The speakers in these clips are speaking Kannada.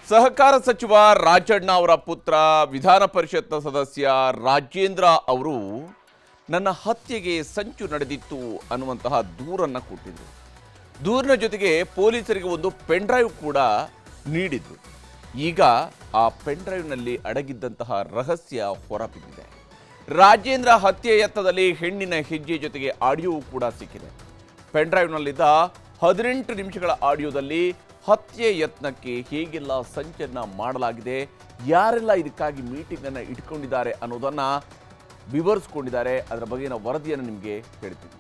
ಸಹಕಾರ ಸಚಿವ ರಾಜಣ್ಣ ಅವರ ಪುತ್ರ ವಿಧಾನ ಪರಿಷತ್ನ ಸದಸ್ಯ ರಾಜೇಂದ್ರ ಅವರು ನನ್ನ ಹತ್ಯೆಗೆ ಸಂಚು ನಡೆದಿತ್ತು ಅನ್ನುವಂತಹ ದೂರನ್ನು ಕೊಟ್ಟಿದ್ರು. ದೂರಿನ ಜೊತೆಗೆ ಪೊಲೀಸರಿಗೆ ಒಂದು ಪೆನ್ ಡ್ರೈವ್ ಕೂಡ ನೀಡಿದ್ರು. ಈಗ ಆ ಪೆನ್ ಡ್ರೈವ್ನಲ್ಲಿ ಅಡಗಿದ್ದಂತಹ ರಹಸ್ಯ ಹೊರಬಿದ್ದಿದೆ. ರಾಜೇಂದ್ರ ಹತ್ಯೆ ಯತ್ನದಲ್ಲಿ ಹೆಣ್ಣಿನ ಹೆಜ್ಜೆ ಜೊತೆಗೆ ಆಡಿಯೋ ಕೂಡ ಸಿಕ್ಕಿದೆ. ಪೆನ್ ಡ್ರೈವ್ನಲ್ಲಿದ್ದ 18 ನಿಮಿಷಗಳ ಆಡಿಯೋದಲ್ಲಿ ಹತ್ಯೆ ಯತ್ನಕ್ಕೆ ಹೇಗೆಲ್ಲ ಸಂಚನ್ನ ಮಾಡಲಾಗಿದೆ, ಯಾರೆಲ್ಲ ಇದಕ್ಕಾಗಿ ಮೀಟಿಂಗ್ ಅನ್ನು ಇಟ್ಕೊಂಡಿದ್ದಾರೆ ಅನ್ನೋದನ್ನ ವಿವರಿಸಿಕೊಂಡಿದ್ದಾರೆ. ಅದರ ಬಗೆಗಿನ ವರದಿಯನ್ನು ನಿಮಗೆ ಹೇಳ್ತೀನಿ.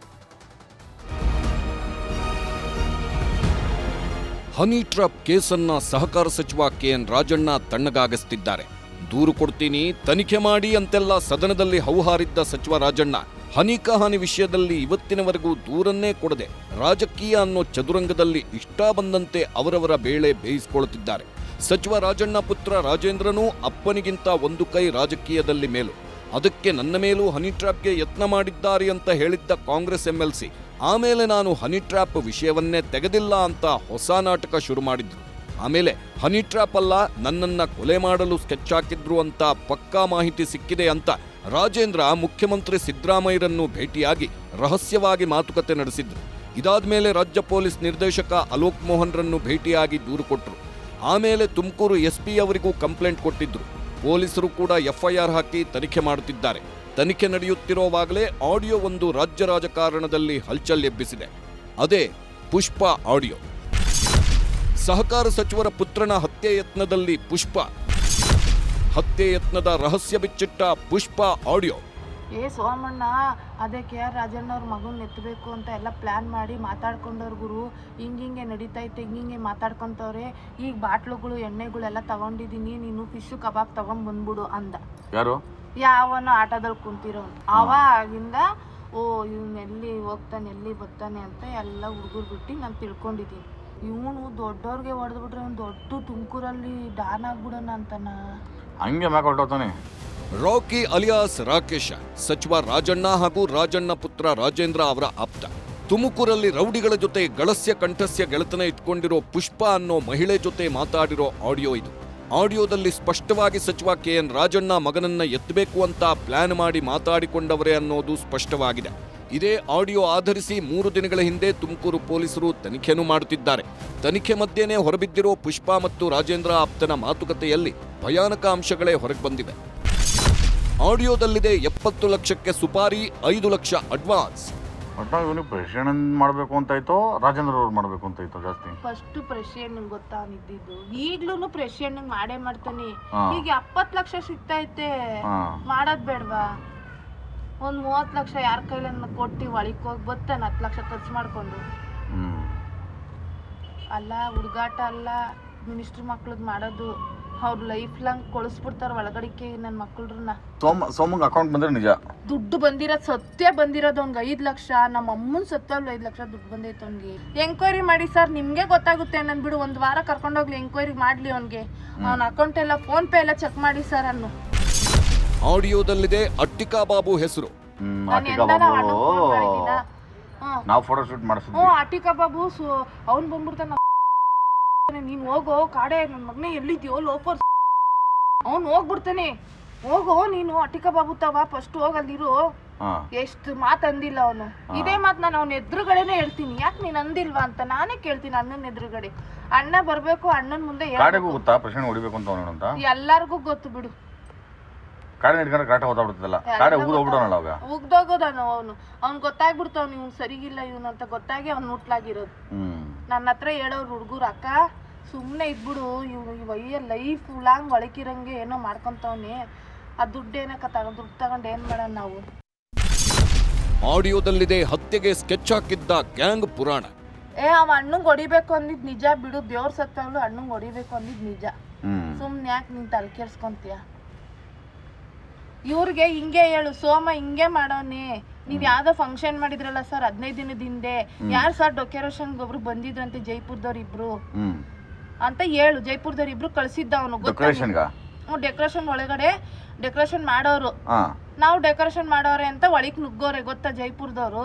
ಹನಿ ಟ್ರ್ಯಾಪ್ ಕೇಸನ್ನ ಸಹಕಾರ ಸಚಿವ ಕೆಎನ್ ರಾಜಣ್ಣ ತಣ್ಣಗಾಗಿಸ್ತಿದ್ದಾರೆ. ದೂರು ಕೊಡ್ತೀನಿ, ತನಿಖೆ ಮಾಡಿ ಅಂತೆಲ್ಲ ಸದನದಲ್ಲಿ ಹೌಹಾರಿದ್ದ ಸಚಿವ ರಾಜಣ್ಣ ಹನಿ ವಿಷಯದಲ್ಲಿ ಇವತ್ತಿನವರೆಗೂ ದೂರನ್ನೇ ಕೊಡದೆ ರಾಜಕೀಯ ಅನ್ನೋ ಚದುರಂಗದಲ್ಲಿ ಇಷ್ಟ ಬಂದಂತೆ ಅವರವರ ಬೇಳೆ ಬೇಯಿಸಿಕೊಳ್ಳುತ್ತಿದ್ದಾರೆ. ಸಚಿವ ರಾಜಣ್ಣ ಪುತ್ರ ರಾಜೇಂದ್ರನೂ ಅಪ್ಪನಿಗಿಂತ ಒಂದು ಕೈ ರಾಜಕೀಯದಲ್ಲಿ ಮೇಲು. ಅದಕ್ಕೆ ನನ್ನ ಮೇಲೂ ಹನಿ ಟ್ರ್ಯಾಪ್ಗೆ ಯತ್ನ ಮಾಡಿದ್ದಾರೆ ಅಂತ ಹೇಳಿದ್ದ ಕಾಂಗ್ರೆಸ್ ಎಂಎಲ್ಸಿ ಆಮೇಲೆ ನಾನು ಹನಿ ಟ್ರ್ಯಾಪ್ ವಿಷಯವನ್ನೇ ತೆಗೆದಿಲ್ಲ ಅಂತ ಹೊಸ ನಾಟಕ ಶುರು ಮಾಡಿದ್ರು. ಆಮೇಲೆ ಹನಿ ಟ್ರ್ಯಾಪ್ ಅಲ್ಲ, ನನ್ನನ್ನ ಕೊಲೆ ಮಾಡಲು ಸ್ಕೆಚ್ ಹಾಕಿದ್ರು ಅಂತ ಪಕ್ಕಾ ಮಾಹಿತಿ ಸಿಕ್ಕಿದೆ ಅಂತ ರಾಜೇಂದ್ರ ಮುಖ್ಯಮಂತ್ರಿ ಸಿದ್ದರಾಮಯ್ಯರನ್ನು ಭೇಟಿಯಾಗಿ ರಹಸ್ಯವಾಗಿ ಮಾತುಕತೆ ನಡೆಸಿದ್ರು. ಇದಾದ ಮೇಲೆ ರಾಜ್ಯ ಪೊಲೀಸ್ ನಿರ್ದೇಶಕ ಅಲೋಕ್ ಮೋಹನ್ರನ್ನು ಭೇಟಿಯಾಗಿ ದೂರು ಕೊಟ್ಟರು. ಆಮೇಲೆ ತುಮಕೂರು ಎಸ್ಪಿ ಅವರಿಗೂ ಕಂಪ್ಲೇಂಟ್ ಕೊಟ್ಟಿದ್ರು. ಪೊಲೀಸರು ಕೂಡ ಎಫ್ಐಆರ್ ಹಾಕಿ ತನಿಖೆ ಮಾಡುತ್ತಿದ್ದಾರೆ. ತನಿಖೆ ನಡೆಯುತ್ತಿರುವಾಗಲೇ ಆಡಿಯೋ ಒಂದು ರಾಜ್ಯ ರಾಜಕಾರಣದಲ್ಲಿ ಹಲ್ಚಲ್ ಎಬ್ಬಿಸಿದೆ. ಅದೇ ಪುಷ್ಪ ಆಡಿಯೋ. ಸಹಕಾರ ಸಚಿವರ ಪುತ್ರನ ಹತ್ಯೆ ಯತ್ನದಲ್ಲಿ ಪುಷ್ಪ, ಹತ್ಯೆ ಯತ್ನದ ರಹಸ್ಯ ಬಿಚ್ಚಿಟ್ಟ ಪುಷ್ಪ ಆಡಿಯೋ. ಸೋಮಣ್ಣ ಅದೇ KR ರಾಜಣ್ಣ ಅವ್ರ ಮಗನ್ ಎತ್ತಬೇಕು ಅಂತ ಎಲ್ಲ ಪ್ಲಾನ್ ಮಾಡಿ ಮಾತಾಡ್ಕೊಂಡವ್ರ ಗುರು. ಹಿಂಗೆ ನಡೀತೈತೆ, ಹಿಂಗೆ ಮಾತಾಡ್ಕೊಂತವ್ರೆ. ಈಗ ಬಾಟ್ಲುಗಳು ಎಣ್ಣೆಗಳೆಲ್ಲ ತಗೊಂಡಿದ್ದೀನಿ, ನೀನು ಫಿಶ್ ಕಬಾಬ್ ತಗೊಂಡ್ ಬಂದ್ಬಿಡು ಅಂದ. ಯಾರು? ಯಾವನೋ ಆಟೋದಲ್ಲಿ ಕುಂತಿರೋ. ಅವಾಗಿಂದ ಇವ್ನ ಎಲ್ಲಿ ಹೋಗ್ತಾನೆ ಎಲ್ಲಿ ಬರ್ತಾನೆ ಅಂತ ಎಲ್ಲ ಹುಡುಗರು ಬಿಟ್ಟು ನಾನು ತಿಳ್ಕೊಂಡಿದ್ದೀನಿ. ಇವನು ದೊಡ್ಡವ್ರಿಗೆ ಹೊಡೆದ್ಬಿಟ್ರೆ ಅವ್ನು ದೊಡ್ಡ ತುಮಕೂರಲ್ಲಿ ಡಾನ್ ಆಗ್ಬಿಡೋಣ ಅಂತನ ಹಂಗೆ ಮಾಕೊಟ್ಟೋತಾನೆ. ರಾಕಿ ಅಲಿಯಾಸ್ ರಾಕೇಶ ಸಚಿವ ರಾಜಣ್ಣ ಹಾಗೂ ರಾಜಣ್ಣ ಪುತ್ರ ರಾಜೇಂದ್ರ ಅವರ ಆಪ್ತ. ತುಮಕೂರಲ್ಲಿ ರೌಡಿಗಳ ಜೊತೆ ಗಳಸ್ಯ ಕಂಠಸ್ಯ ಗೆಳೆತನ ಇಟ್ಕೊಂಡಿರೋ ಪುಷ್ಪ ಅನ್ನೋ ಮಹಿಳೆ ಜೊತೆ ಮಾತಾಡಿರೋ ಆಡಿಯೋ ಇದು. ಆಡಿಯೋದಲ್ಲಿ ಸ್ಪಷ್ಟವಾಗಿ ಸಚಿವ ಕೆಎನ್ ರಾಜಣ್ಣ ಮಗನನ್ನ ಎತ್ತಬೇಕು ಅಂತ ಪ್ಲಾನ್ ಮಾಡಿ ಮಾತಾಡಿಕೊಂಡವರೇ ಅನ್ನೋದು ಸ್ಪಷ್ಟವಾಗಿದೆ. ಇದೇ ಆಡಿಯೋ ಆಧರಿಸಿ 3 ದಿನಗಳ ಹಿಂದೆ ತುಮಕೂರು ಪೊಲೀಸರು ತನಿಖೆನೂ ಮಾಡುತ್ತಿದ್ದಾರೆ. ತನಿಖೆ ಮಧ್ಯೆನೇ ಹೊರಬಿದ್ದಿರೋ ಪುಷ್ಪ ಮತ್ತು ರಾಜೇಂದ್ರ ಆಪ್ತನ ಮಾತುಕತೆಯಲ್ಲಿ ಭಯಾನಕ ಅಂಶಗಳೇ ಹೊರಗೆ ಬಂದಿವೆ. ಆಡಿಯೋದಲ್ಲಿದೆ 70 ಲಕ್ಷಕ್ಕೆ ಸುಪಾರಿ, 5 ಲಕ್ಷ ಅಡ್ವಾನ್ಸ್. ಇವನಿಗೆ ಪ್ರೆಸಿಡೆಂಟ್ ಮಾಡಬೇಕು ಅಂತಾಯ್ತೋ ರಾಜೇಂದ್ರ ಅವ್ರು ಮಾಡಬೇಕು ಅಂತಾಯ್ತೋ ಜಾಸ್ತಿ? ಫಸ್ಟ್ ಪ್ರೆಸಿಡೆಂಟ್ ಗೊತ್ತಾ ನಿದ್ದಿದ್ದು, ಈಗ್ಲೂ ಪ್ರೆಸಿಡೆಂಟ್ ಮಾಡೇ ಮಾಡ್ತಾನೆ. ಈಗ 70 ಲಕ್ಷ ಸಿಗ್ತೈತೆ, ಮಾಡೋದ್ ಬೇಡವಾ? ಒಂದ್ 30 ಲಕ್ಷ ಯಾರ ಕೈಲನ್ನ ಕೊಟ್ಟು ಒಳಕ್ ಹೋಗಿ ಬರ್ತಾನೆ 10 ಲಕ್ಷ ಖರ್ಚು ಮಾಡ್ಕೊಂಡು. ಅಲ್ಲ ಹುಡುಗಾಟ ಅಲ್ಲ, ಮಿನಿಸ್ಟರ್ ಮಕ್ಳದ್ ಮಾಡೋದು. ಅವ್ರ ಲೈಫ್ ಲಾಂಗ್ ಕೊಳಿಸ್ಬಿಡ್ತಾರ ಒಳಗಡಿಕೆ ನನ್ನ ಮಕ್ಕಳನ್ನ. ಸೋಮಂಗ್ ಅಕೌಂಟ್ ಬಂದ್ರೆ ನಿಜ ದುಡ್ಡು ಬಂದಿರೋದು, ಸತ್ಯ ಬಂದಿರೋದು ಅವ್ನಿಗೆ 5 ಲಕ್ಷ. ನಮ್ಮ ಅಮ್ಮನ ಸತ್ತಲ್ಲಿ 5 ಲಕ್ಷ ದುಡ್ಡು ಬಂದೈತೆ ಅವ್ನಿಗೆ. ಎಂಕ್ವೈರಿ ಮಾಡಿ ಸರ್, ನಿಮ್ಗೆ ಗೊತ್ತಾಗುತ್ತೆ. ನನ್ ಬಿಡು, 1 ವಾರ ಕರ್ಕೊಂಡೋಗ್ಲಿ, ಎಂಕ್ವೈರಿ ಮಾಡ್ಲಿ ಅವ್ನಿಗೆ. ಅವ್ನ ಅಕೌಂಟ್ ಎಲ್ಲ ಫೋನ್ ಪೇ ಎಲ್ಲ ಚೆಕ್ ಮಾಡಿ ಸರ್ ಅನ್ನು. ಆಡಿಯೋದಲ್ಲಿದೆ ಅಟ್ಟಿಕಾ ಬಾಬು ಹೆಸರು. ನಾವು ಫೋಟೋ ಶೂಟ್ ಮಾಡಿಸಿದ್ವಿ. ಅಟ್ಟಿಕಾ ಬಾಬು ಅವ್ನ್ ಬಂದ್ಬಿಡ್ತಾನ. ನೀನ್ ಹೋಗೋ ಕಾಡೆ, ನನ್ ಮಗನೇ ಎಲ್ಲಿದ್ಯೋ ಲೋಫರ್. ಅವ್ನು ಹೋಗ್ಬಿಡ್ತಾನೆ. ಹೋಗೋ ನೀನು ಅಟ್ಟಿಕಾ ಬಾಬು ತವ ಫಸ್ಟ್ ಹೋಗಲ್ಲಿರು. ಎಷ್ಟು ಮಾತು ಅಂದಿಲ್ಲ ಅವನು. ಇದೇ ಮಾತು ನಾನು ಅವನ ಎದುರುಗಡೆನೆ ಹೇಳ್ತೀನಿ. ಯಾಕೆ ನೀನ್ ಅಂದಿಲ್ವಾ ಅಂತ ನಾನೇ ಕೇಳ್ತೀನಿ ಅಣ್ಣನ ಎದುರುಗಡೆ. ಅಣ್ಣ ಬರ್ಬೇಕು, ಅಣ್ಣನ ಮುಂದೆ ಎಲ್ಲಾರ್ಗು ಗೊತ್ತು ಬಿಡು. ಉಗ್ದೋಗೋದಾನು ಅವನು. ಅವ್ನ್ ಗೊತ್ತಾಗ್ಬಿಡ್ತಾವ್ ಇವ್ನು ಸರಿಗಿಲ್ಲ ಇವನು ಅಂತ ಗೊತ್ತಾಗಿ ಅವ್ನು ನುಟ್ಲಾಗಿರೋದು. ನನ್ನ ಹತ್ರ ಹೇಳೋರು ಹುಡುಗರು, ಅಕ್ಕ ಸುಮ್ಮನೆ ಇದ್ಬಿಡು, ಇವ್ನು ಲೈಫ್ ಲಾಂಗ್ ಒಳಕಿರಂಗೆ ಏನೋ ಮಾಡ್ಕೊಂತವ್ನಿ. ಆ ದುಡ್ಡು ಏನಕ್ಕ ದುಡ್ಡು ತಗೊಂಡು ಏನ್ ಮಾಡೋಣ ನಾವು? ಆಡಿಯೋದಲ್ಲಿದೆ ಹತ್ಯೆಗೆ ಸ್ಕೆಚ್ ಹಾಕಿದ್ದ ಗ್ಯಾಂಗ್ ಪುರಾಣ. ಅವ ಅಣ್ಣಂಗ್ ಹೊಡಿಬೇಕು ಅಂದಿದ್ ನಿಜ ಬಿಡು. ದೇವ್ರ ಸತ್ತಾಗ್ಲು ಅಣ್ಣಂಗ್ ಹೊಡಿಬೇಕು ಅಂದಿದ್ ನಿಜ. ಸುಮ್ನೆ ಯಾಕೆ ನೀನ್ ತಲೆ ಕೆಡ್ಸ್ಕೊಂತೀಯ? ಇವ್ರಿಗೆ ಹಿಂಗೆ ಹೇಳು, ಸೋಮ ಹಿಂಗೆ ಮಾಡೋನೆ. ನೀವ್ ಯಾವ್ದೋ ಫಂಕ್ಷನ್ ಮಾಡಿದ್ರಲ್ಲ ಸರ್ 15 ದಿನದ ಹಿಂದೆ, ಯಾರು ಸರ್ ಡೆಕೋರೇಷನ್ ಒಬ್ರು ಬಂದಿದ್ರಂತೆ ಜೈಪುರದವ್ರ ಇಬ್ರು ಅಂತ ಹೇಳು. ಜೈಪುರದವ್ರ ಇಬ್ರು ಕಳ್ಸಿದ್ದ ಅವನು. ಡೆಕೋರೇಷನ್ ಒಳಗಡೆ ಡೆಕೋರೇಷನ್ ಮಾಡೋರು, ನಾವು ಡೆಕೋರೇಷನ್ ಮಾಡೋರೆ ಅಂತ ಒಳಗ್ ನುಗ್ಗೋರೆ ಗೊತ್ತಾ ಜೈಪುರದವ್ರು.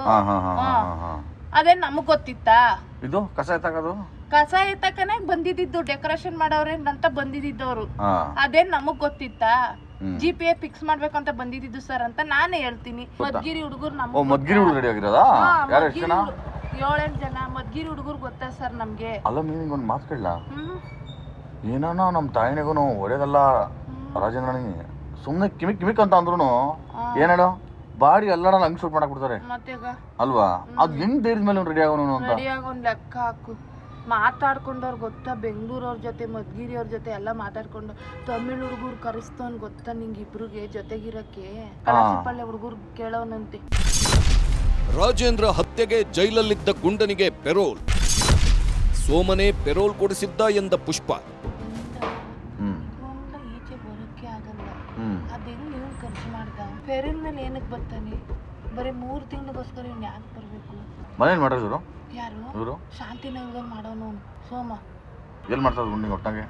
ಅದೇ ನಮಗ್ ಗೊತ್ತಿತ್ತಾ? ಇದು ಕಸ ಎತ್ತಾಕೋದು ಕಸ ಎತ್ತಕನೆ ಬಂದಿದ್ದು, ಡೆಕೋರೇಷನ್ ಮಾಡೋರೆ ಅಂತ ಬಂದಿದ್ದವರು. ಹಾ ಅದೇನ್ ನಮಗ್ ಗೊತ್ತಿತ್ತಾ? GPA ಫಿಕ್ಸ್ ಮಾಡ್ಬೇಕು ಅಂತ ಬಂದಿದ್ದು ಸರ್ ಅಂತ ನಾನೇ ಹೇಳ್ತೀನಿ. ಮದ್ಗಿರಿ ಹುಡುಗರು ಓ ಮದ್ಗಿರಿ ಹುಡುಗರು ರೆಡಿ ಆಗಿರೋದಾ? ಯಾರು ಎಷ್ಟು ಜನ? 7-8 ಜನ ಮದ್ಗಿರಿ ಹುಡುಗರು ಗೊತ್ತಾ ಸರ್ ನಮ್ಗೆ? ಅಲ್ಲ ಮೀನಿಗೆ ಒಂದು ಮಾತು ಕೇಳಲ್ಲ, ಏನೋ ನಮ್ಮ ತಾಯಿನಿಗೂ ಒಳ್ಳೇದಲ್ಲ ರಾಜೇಂದ್ರನಿಗೆ, ಸುಮ್ಮನೆ ಕಿಮಿಕ್ ಅಂತ ಅಂದ್ರು ಏನ್ ಹೇಳೋ ಬಾಡಿ ಎಲ್ಲಾರ ಹಂಗ್ ಶೂಟ್ ಮಾಡಕ್ ಬಿಡ್ತಾರೆ ಅಲ್ವಾ? ಅದ್ ಹೆಂಗ್ ಧೈರ್ಯದ ಮೇಲೆ ರೆಡಿ ಆಗೋನು ಅಂತ ರೆಡಿ ಆಗೋನ್ ಲೆಕ್ಕ ಹಾಕು. ಮಾತಾಡ್ಕೊಂಡವ್ರು ಗೊತ್ತಾ, ಬೆಂಗಳೂರವ್ರ ಜೊತೆ ಮದ್ಗಿರಿ ಅವ್ರ ಜೊತೆ ಎಲ್ಲ ಮಾತಾಡ್ಕೊಂಡು ತಮಿಳ್ ಹುಡುಗರು ಕರೆಸ್ತವನ್ ಗೊತ್ತಾ ನಿಂಗೆ ಇಬ್ರಿಗೆ ಜೊತೆಗಿರಕ್ಕೆ? ಕಳಸಿಪಳ್ಳಿ ಹುಡುಗರು ಕೇಳೋನಂತೆ. ರಾಜೇಂದ್ರ ಹತ್ಯೆಗೆ ಜೈಲಲ್ಲಿದ್ದ ಗುಂಡನಿಗೆ ಪೆರೋಲ್, ಸೋಮನೆ ಪೆರೋಲ್ ಕೊಡಿಸಿದ್ದ ಎಂದ ಪುಷ್ಪ. ಈಚೆ ಬರೋಕ್ಕೆ ಆಗಲ್ಲ, ಅದೆಲ್ಲ ನೀವು ಖರ್ಚು ಮಾಡ್ದ? ಪೆರೋಲ್ ಮೇಲೆ ಏನಕ್ಕೆ ಬರ್ತಾನೆ? ಬರೀ 3 ತಿಂಗಳಿಗೋಸ್ಕರ ಇವ್ನು ಯಾಕೆ ಬರ್ಬೇಕು? ಮನೇಲಿ ಮಾಡಿದ್ರು ಯಾರು? ಇವರು ಶಾಂತಿನಗರದಲ್ಲಿ ಮಾಡೋನು ಸೋಮ. ಎಲ್ಲಿ ಮಾಡ್ತಾರೆ ಗುಂಡಿಗೆ ಒಟ್ಟಾಗೆ?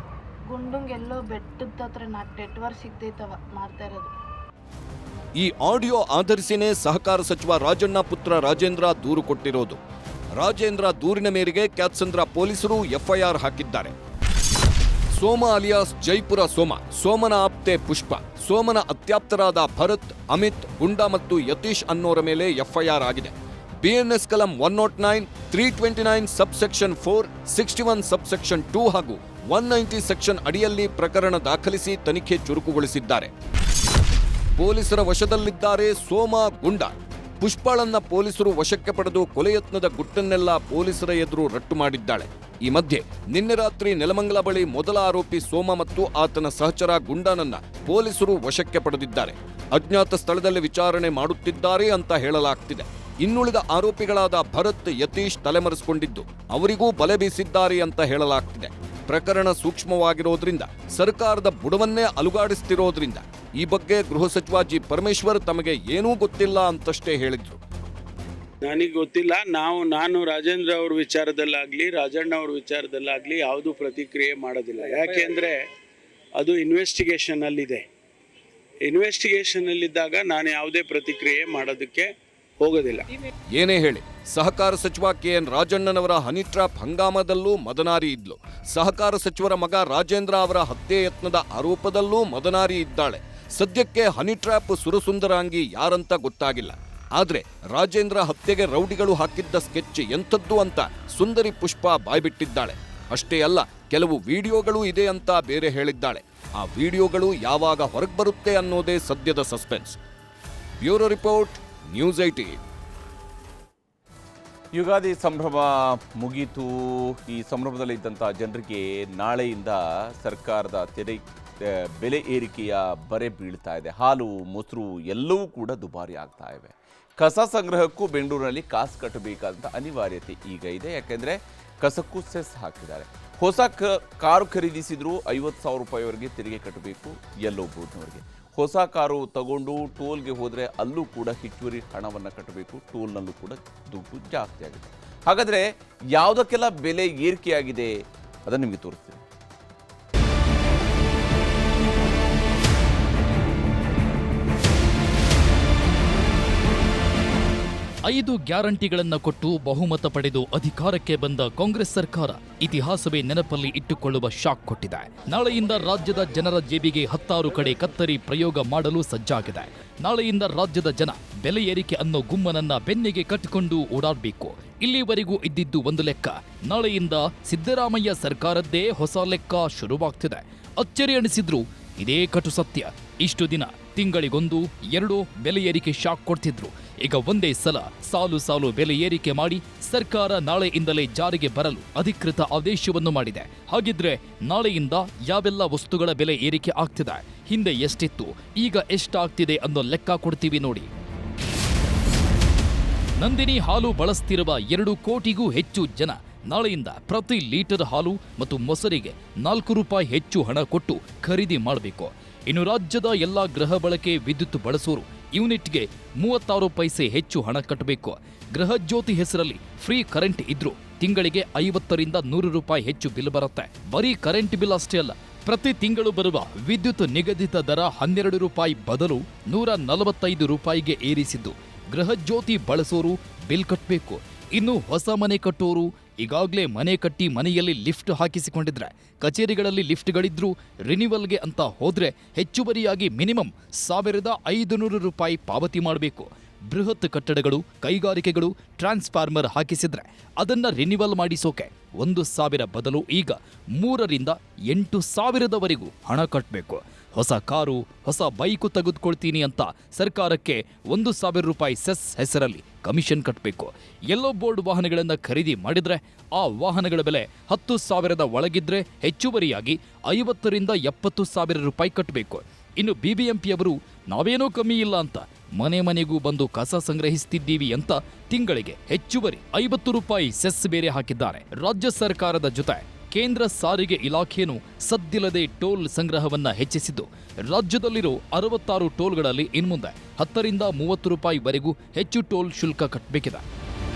ಗುಂಡಂಗೆ ಎಲ್ಲೋ ಬೆಟ್ಟದ ಹತ್ರ ನೆಟ್ವರ್ಕ್ ಸಿಗ್ತೈತವ ಮಾಡ್ತಾ ಇರೋದು. ಈ ಆಡಿಯೋ ಆಧರಿಸಿನೇ ಸಹಕಾರ ಸಚಿವ ರಾಜಣ್ಣ ಪುತ್ರ ರಾಜೇಂದ್ರ ದೂರು ಕೊಟ್ಟಿರೋದು. ರಾಜೇಂದ್ರ ದೂರಿನ ಮೇರೆಗೆ ಕ್ಯಾತ್ಸಂದ್ರ ಪೊಲೀಸರು ಎಫ್ಐಆರ್ ಹಾಕಿದ್ದಾರೆ. ಸೋಮ ಅಲಿಯಾಸ್ ಜೈಪುರ ಸೋಮ, ಸೋಮನ ಆಪ್ತೆ ಪುಷ್ಪ, ಸೋಮನ ಅತ್ಯಾಪ್ತರಾದ ಭರತ್, ಅಮಿತ್, ಗುಂಡಾ ಮತ್ತು ಯತೀಶ್ ಅನ್ನೋರ ಮೇಲೆ ಎಫ್ಐಆರ್ ಆಗಿದೆ. BNS ಕಲಂ 109, 329 ಸಬ್ಸೆಕ್ಷನ್ 4, 61 ಸಬ್ಸೆಕ್ಷನ್ 2 ಹಾಗೂ 190 ಸೆಕ್ಷನ್ ಅಡಿಯಲ್ಲಿ ಪ್ರಕರಣ ದಾಖಲಿಸಿ ತನಿಖೆ ಚುರುಕುಗೊಳಿಸಿದ್ದಾರೆ. ಪೊಲೀಸರ ವಶದಲ್ಲಿದ್ದಾರೆ ಸೋಮ, ಗುಂಡ. ಪುಷ್ಪಾಳನ್ನ ಪೊಲೀಸರು ವಶಕ್ಕೆ ಪಡೆದು ಕೊಲೆಯತ್ನದ ಗುಟ್ಟನ್ನೆಲ್ಲ ಪೊಲೀಸರ ಎದುರು ರಟ್ಟು ಮಾಡಿದ್ದಾಳೆ. ಈ ಮಧ್ಯೆ ನಿನ್ನೆ ರಾತ್ರಿ ನೆಲಮಂಗಲ ಬಳಿ ಮೊದಲ ಆರೋಪಿ ಸೋಮ ಮತ್ತು ಆತನ ಸಹಚರ ಗುಂಡನನ್ನ ಪೊಲೀಸರು ವಶಕ್ಕೆ ಪಡೆದಿದ್ದಾರೆ. ಅಜ್ಞಾತ ಸ್ಥಳದಲ್ಲಿ ವಿಚಾರಣೆ ಮಾಡುತ್ತಿದ್ದಾರೆ ಅಂತ ಹೇಳಲಾಗ್ತಿದೆ. ಇನ್ನುಳಿದ ಆರೋಪಿಗಳಾದ ಭರತ್, ಯತೀಶ್ ತಲೆಮರೆಸಿಕೊಂಡಿದ್ದು ಅವರಿಗೂ ಬಲೆ ಬೀಸಿದ್ದಾರೆ ಅಂತ ಹೇಳಲಾಗ್ತಿದೆ. ಪ್ರಕರಣ ಸೂಕ್ಷ್ಮವಾಗಿರೋದ್ರಿಂದ ಸರ್ಕಾರದ ಬುಡವನ್ನೇ ಅಲುಗಾಡಿಸ್ತಿರೋದ್ರಿಂದ ಈ ಬಗ್ಗೆ ಗೃಹ ಸಚಿವ ಜಿ ಪರಮೇಶ್ವರ್ ತಮಗೆ ಏನೂ ಗೊತ್ತಿಲ್ಲ ಅಂತಷ್ಟೇ ಹೇಳಿದ್ರು. ನನಗೆ ಗೊತ್ತಿಲ್ಲ. ನಾನು ರಾಜೇಂದ್ರ ಅವ್ರ ವಿಚಾರದಲ್ಲಾಗಲಿ ರಾಜಣ್ಣ ಅವ್ರ ವಿಚಾರದಲ್ಲಾಗಲಿ ಯಾವುದೂ ಪ್ರತಿಕ್ರಿಯೆ ಮಾಡೋದಿಲ್ಲ. ಯಾಕೆಂದರೆ ಅದು ಇನ್ವೆಸ್ಟಿಗೇಷನಲ್ಲಿದೆ. ಇನ್ವೆಸ್ಟಿಗೇಷನಲ್ಲಿದ್ದಾಗ ನಾನು ಯಾವುದೇ ಪ್ರತಿಕ್ರಿಯೆ ಮಾಡೋದಕ್ಕೆ ಹೋಗೋದಿಲ್ಲ. ಏನೇ ಹೇಳಿ, ಸಹಕಾರ ಸಚಿವ KN ರಾಜಣ್ಣನವರ ಹನಿ ಟ್ರ್ಯಾಪ್ ಹಂಗಾಮದಲ್ಲೂ ಮದನಾರಿ ಇದ್ಲು. ಸಹಕಾರ ಸಚಿವರ ಮಗ ರಾಜೇಂದ್ರ ಅವರ ಹತ್ಯೆ ಯತ್ನದ ಆರೋಪದಲ್ಲೂ ಮದನಾರಿ ಇದ್ದಾಳೆ. ಸದ್ಯಕ್ಕೆ ಹನಿ ಟ್ರ್ಯಾಪ್ ಸುರಸುಂದರಾಂಗಿ ಯಾರಂತ ಗೊತ್ತಾಗಿಲ್ಲ. ಆದ್ರೆ ರಾಜೇಂದ್ರ ಹತ್ಯೆಗೆ ರೌಡಿಗಳು ಹಾಕಿದ್ದ ಸ್ಕೆಚ್ ಎಂಥದ್ದು ಅಂತ ಸುಂದರಿ ಪುಷ್ಪ ಬಾಯ್ಬಿಟ್ಟಿದ್ದಾಳೆ. ಅಷ್ಟೇ ಅಲ್ಲ, ಕೆಲವು ವಿಡಿಯೋಗಳು ಇದೆ ಅಂತ ಬೇರೆ ಹೇಳಿದ್ದಾಳೆ. ಆ ವಿಡಿಯೋಗಳು ಯಾವಾಗ ಹೊರಗೆ ಬರುತ್ತೆ ಅನ್ನೋದೇ ಸದ್ಯದ suspense. Bureau report, news 18. Ugadi ಸಂಭ್ರಮ ಮುಗೀತು. ಈ ಸಂಭ್ರಮದಲ್ಲಿ ಇದ್ದಂಥ ಜನರಿಗೆ ನಾಳೆಯಿಂದ ಸರ್ಕಾರದ ಬೆಲೆ ಏರಿಕೆಯ ಬರೆ ಬೀಳ್ತಾ ಇದೆ. ಹಾಲು, ಮೊಸರು ಎಲ್ಲವೂ ಕೂಡ ದುಬಾರಿ ಆಗ್ತಾ ಇವೆ. ಕಸ ಸಂಗ್ರಹಕ್ಕೂ ಬೆಂಗಳೂರಿನಲ್ಲಿ ಕಾಸು ಕಟ್ಟಬೇಕಾದಂಥ ಅನಿವಾರ್ಯತೆ ಈಗ ಇದೆ. ಯಾಕೆಂದರೆ ಕಸಕ್ಕೂ ಸೆಸ್ ಹಾಕಿದ್ದಾರೆ. ಹೊಸ ಕಾರು ಖರೀದಿಸಿದ್ರು 50,000 ರೂಪಾಯಿವರೆಗೆ ತೆರಿಗೆ ಕಟ್ಟಬೇಕು ಎಲ್ಲೋ ಬೋರ್ಡ್ನವರಿಗೆ. ಹೊಸ ಕಾರು ತಗೊಂಡು ಟೋಲ್ಗೆ ಹೋದರೆ ಅಲ್ಲೂ ಕೂಡ ಹೆಚ್ಚುವರಿ ಹಣವನ್ನು ಕಟ್ಟಬೇಕು. ಟೋಲ್ನಲ್ಲೂ ಕೂಡ ದುಡ್ಡು ಜಾಸ್ತಿ ಆಗಿದೆ. ಹಾಗಾದರೆ ಯಾವುದಕ್ಕೆಲ್ಲ ಬೆಲೆ ಏರಿಕೆಯಾಗಿದೆ ಅದನ್ನು ನಿಮಗೆ ತೋರಿಸ್ತೀನಿ. 5 ಗ್ಯಾರಂಟಿಗಳನ್ನು ಕೊಟ್ಟು ಬಹುಮತ ಪಡೆದು ಅಧಿಕಾರಕ್ಕೆ ಬಂದ ಕಾಂಗ್ರೆಸ್ ಸರ್ಕಾರ ಇತಿಹಾಸವೇ ನೆನಪಲ್ಲಿ ಇಟ್ಟುಕೊಳ್ಳುವ ಶಾಕ್ ಕೊಟ್ಟಿದೆ. ನಾಳೆಯಿಂದ ರಾಜ್ಯದ ಜನರ ಜೇಬಿಗೆ 10 ಕಡೆ ಕತ್ತರಿ ಪ್ರಯೋಗ ಮಾಡಲು ಸಜ್ಜಾಗಿದೆ. ನಾಳೆಯಿಂದ ರಾಜ್ಯದ ಜನ ಬೆಲೆ ಏರಿಕೆ ಅನ್ನೋ ಗುಮ್ಮನನ್ನ ಬೆನ್ನಿಗೆ ಕಟ್ಟಿಕೊಂಡು ಓಡಾಡಬೇಕು. ಇಲ್ಲಿವರೆಗೂ ಇದ್ದಿದ್ದು ಒಂದು ಲೆಕ್ಕ, ನಾಳೆಯಿಂದ ಸಿದ್ದರಾಮಯ್ಯ ಸರ್ಕಾರದ್ದೇ ಹೊಸ ಲೆಕ್ಕ ಶುರುವಾಗ್ತಿದೆ. ಅಚ್ಚರಿ ಅನಿಸಿದ್ರು ಇದೇ ಕಟು ಸತ್ಯ. ಇಷ್ಟು ದಿನ ತಿಂಗಳಿಗೊಂದು 2 ಬೆಲೆ ಏರಿಕೆ ಶಾಕ್ ಕೊಡ್ತಿದ್ರು. ಈಗ ಒಂದೇ ಸಲ ಸಾಲು ಬೆಲೆ ಏರಿಕೆ ಮಾಡಿ ಸರ್ಕಾರ ನಾಳೆಯಿಂದಲೇ ಜಾರಿಗೆ ಬರಲು ಅಧಿಕೃತ ಆದೇಶವನ್ನು ಮಾಡಿದೆ. ಹಾಗಿದ್ರೆ ನಾಳೆಯಿಂದ ಯಾವೆಲ್ಲ ವಸ್ತುಗಳ ಬೆಲೆ ಏರಿಕೆ ಆಗ್ತಿದೆ, ಹಿಂದೆ ಎಷ್ಟಿತ್ತು, ಈಗ ಎಷ್ಟಾಗ್ತಿದೆ ಅನ್ನೋ ಲೆಕ್ಕ ಕೊಡ್ತೀವಿ ನೋಡಿ. ನಂದಿನಿ ಹಾಲು ಬಳಸ್ತಿರುವ 2 ಕೋಟಿಗೂ ಹೆಚ್ಚು ಜನ ನಾಳೆಯಿಂದ ಪ್ರತಿ ಲೀಟರ್ ಹಾಲು ಮತ್ತು ಮೊಸರಿಗೆ 4 ರೂಪಾಯಿ ಹೆಚ್ಚು ಹಣ ಕೊಟ್ಟು ಖರೀದಿ ಮಾಡಬೇಕು. ಇನ್ನು ರಾಜ್ಯದ ಎಲ್ಲಾ ಗೃಹ ಬಳಕೆ ವಿದ್ಯುತ್ ಬಳಸೋರು ಯೂನಿಟ್ಗೆ 36 ಪೈಸೆ ಹೆಚ್ಚು ಹಣ ಕಟ್ಟಬೇಕು. ಗೃಹ ಜ್ಯೋತಿ ಹೆಸರಲ್ಲಿ ಫ್ರೀ ಕರೆಂಟ್ ಇದ್ರೂ ತಿಂಗಳಿಗೆ 50 ರಿಂದ 100 ರೂಪಾಯಿ ಹೆಚ್ಚು ಬಿಲ್ ಬರುತ್ತೆ. ಬರೀ ಕರೆಂಟ್ ಬಿಲ್ ಅಷ್ಟೇ ಅಲ್ಲ, ಪ್ರತಿ ತಿಂಗಳು ಬರುವ ವಿದ್ಯುತ್ ನಿಗದಿತ ದರ 12 ರೂಪಾಯಿ ಬದಲು 145 ರೂಪಾಯಿಗೆ ಏರಿಸಿದ್ದು ಗೃಹ ಜ್ಯೋತಿ ಬಳಸೋರು ಬಿಲ್ ಕಟ್ಟಬೇಕು. ಇನ್ನು ಹೊಸ ಮನೆ ಕಟ್ಟೋರು ಈಗಾಗಲೇ ಮನೆ ಕಟ್ಟಿ ಮನೆಯಲ್ಲಿ ಲಿಫ್ಟ್ ಹಾಕಿಸಿಕೊಂಡಿದ್ರೆ, ಕಚೇರಿಗಳಲ್ಲಿ ಲಿಫ್ಟ್ಗಳಿದ್ರೂ ರಿನಿವಲ್ಗೆ ಅಂತ ಹೋದ್ರೆ ಹೆಚ್ಚುವರಿಯಾಗಿ ಮಿನಿಮಮ್ 1,500 ರೂಪಾಯಿ ಪಾವತಿ ಮಾಡಬೇಕು. ಬೃಹತ್ ಕಟ್ಟಡಗಳು, ಕೈಗಾರಿಕೆಗಳು ಟ್ರಾನ್ಸ್ಫಾರ್ಮರ್ ಹಾಕಿಸಿದ್ರೆ ಅದನ್ನ ರಿನಿವಲ್ ಮಾಡಿಸೋಕೆ 1,000 ಬದಲು ಈಗ 3,000 ರಿಂದ 8,000ವರೆಗೂ ಹಣ ಕಟ್ಟಬೇಕು. ಹೊಸ ಕಾರು, ಹೊಸ ಬೈಕು ತೆಗೆದುಕೊಳ್ತೀನಿ ಅಂತ ಸರ್ಕಾರಕ್ಕೆ 1,000 ರೂಪಾಯಿ ಸೆಸ್ ಹೆಸರಲ್ಲಿ ಕಮಿಷನ್ ಕಟ್ಟಬೇಕು. ಯೆಲ್ಲೋ ಬೋರ್ಡ್ ವಾಹನಗಳನ್ನು ಖರೀದಿ ಮಾಡಿದ್ರೆ ಆ ವಾಹನಗಳ ಬೆಲೆ 10,000ದ ಒಳಗಿದ್ರೆ ಹೆಚ್ಚುವರಿಯಾಗಿ 50 ರಿಂದ 70,000 ರೂಪಾಯಿ ಕಟ್ಟಬೇಕು. ಇನ್ನು ಬಿಬಿಎಂಪಿಯವರು ನಾವೇನೋ ಕಮ್ಮಿ ಇಲ್ಲ ಅಂತ ಮನೆ ಮನೆಗೂ ಬಂದು ಕಸ ಸಂಗ್ರಹಿಸ್ತಿದ್ದೀವಿ ಅಂತ ತಿಂಗಳಿಗೆ ಹೆಚ್ಚುವರಿ 50 ರೂಪಾಯಿ ಸೆಸ್ ಬೇರೆ ಹಾಕಿದ್ದಾರೆ. ರಾಜ್ಯ ಸರ್ಕಾರದ ಜೊತೆ ಕೇಂದ್ರ ಸಾರಿಗೆ ಇಲಾಖೆಯನ್ನು ಸದ್ದಿಲ್ಲದೆ ಟೋಲ್ ಸಂಗ್ರಹವನ್ನ ಹೆಚ್ಚಿಸಿದ್ದು, ರಾಜ್ಯದಲ್ಲಿರೋ 66 ಟೋಲ್ಗಳಲ್ಲಿ ಇನ್ಮುಂದೆ 10 ರಿಂದ 30 ರೂಪಾಯಿವರೆಗೂ ಹೆಚ್ಚು ಟೋಲ್ ಶುಲ್ಕ ಕಟ್ಟಬೇಕಿದೆ.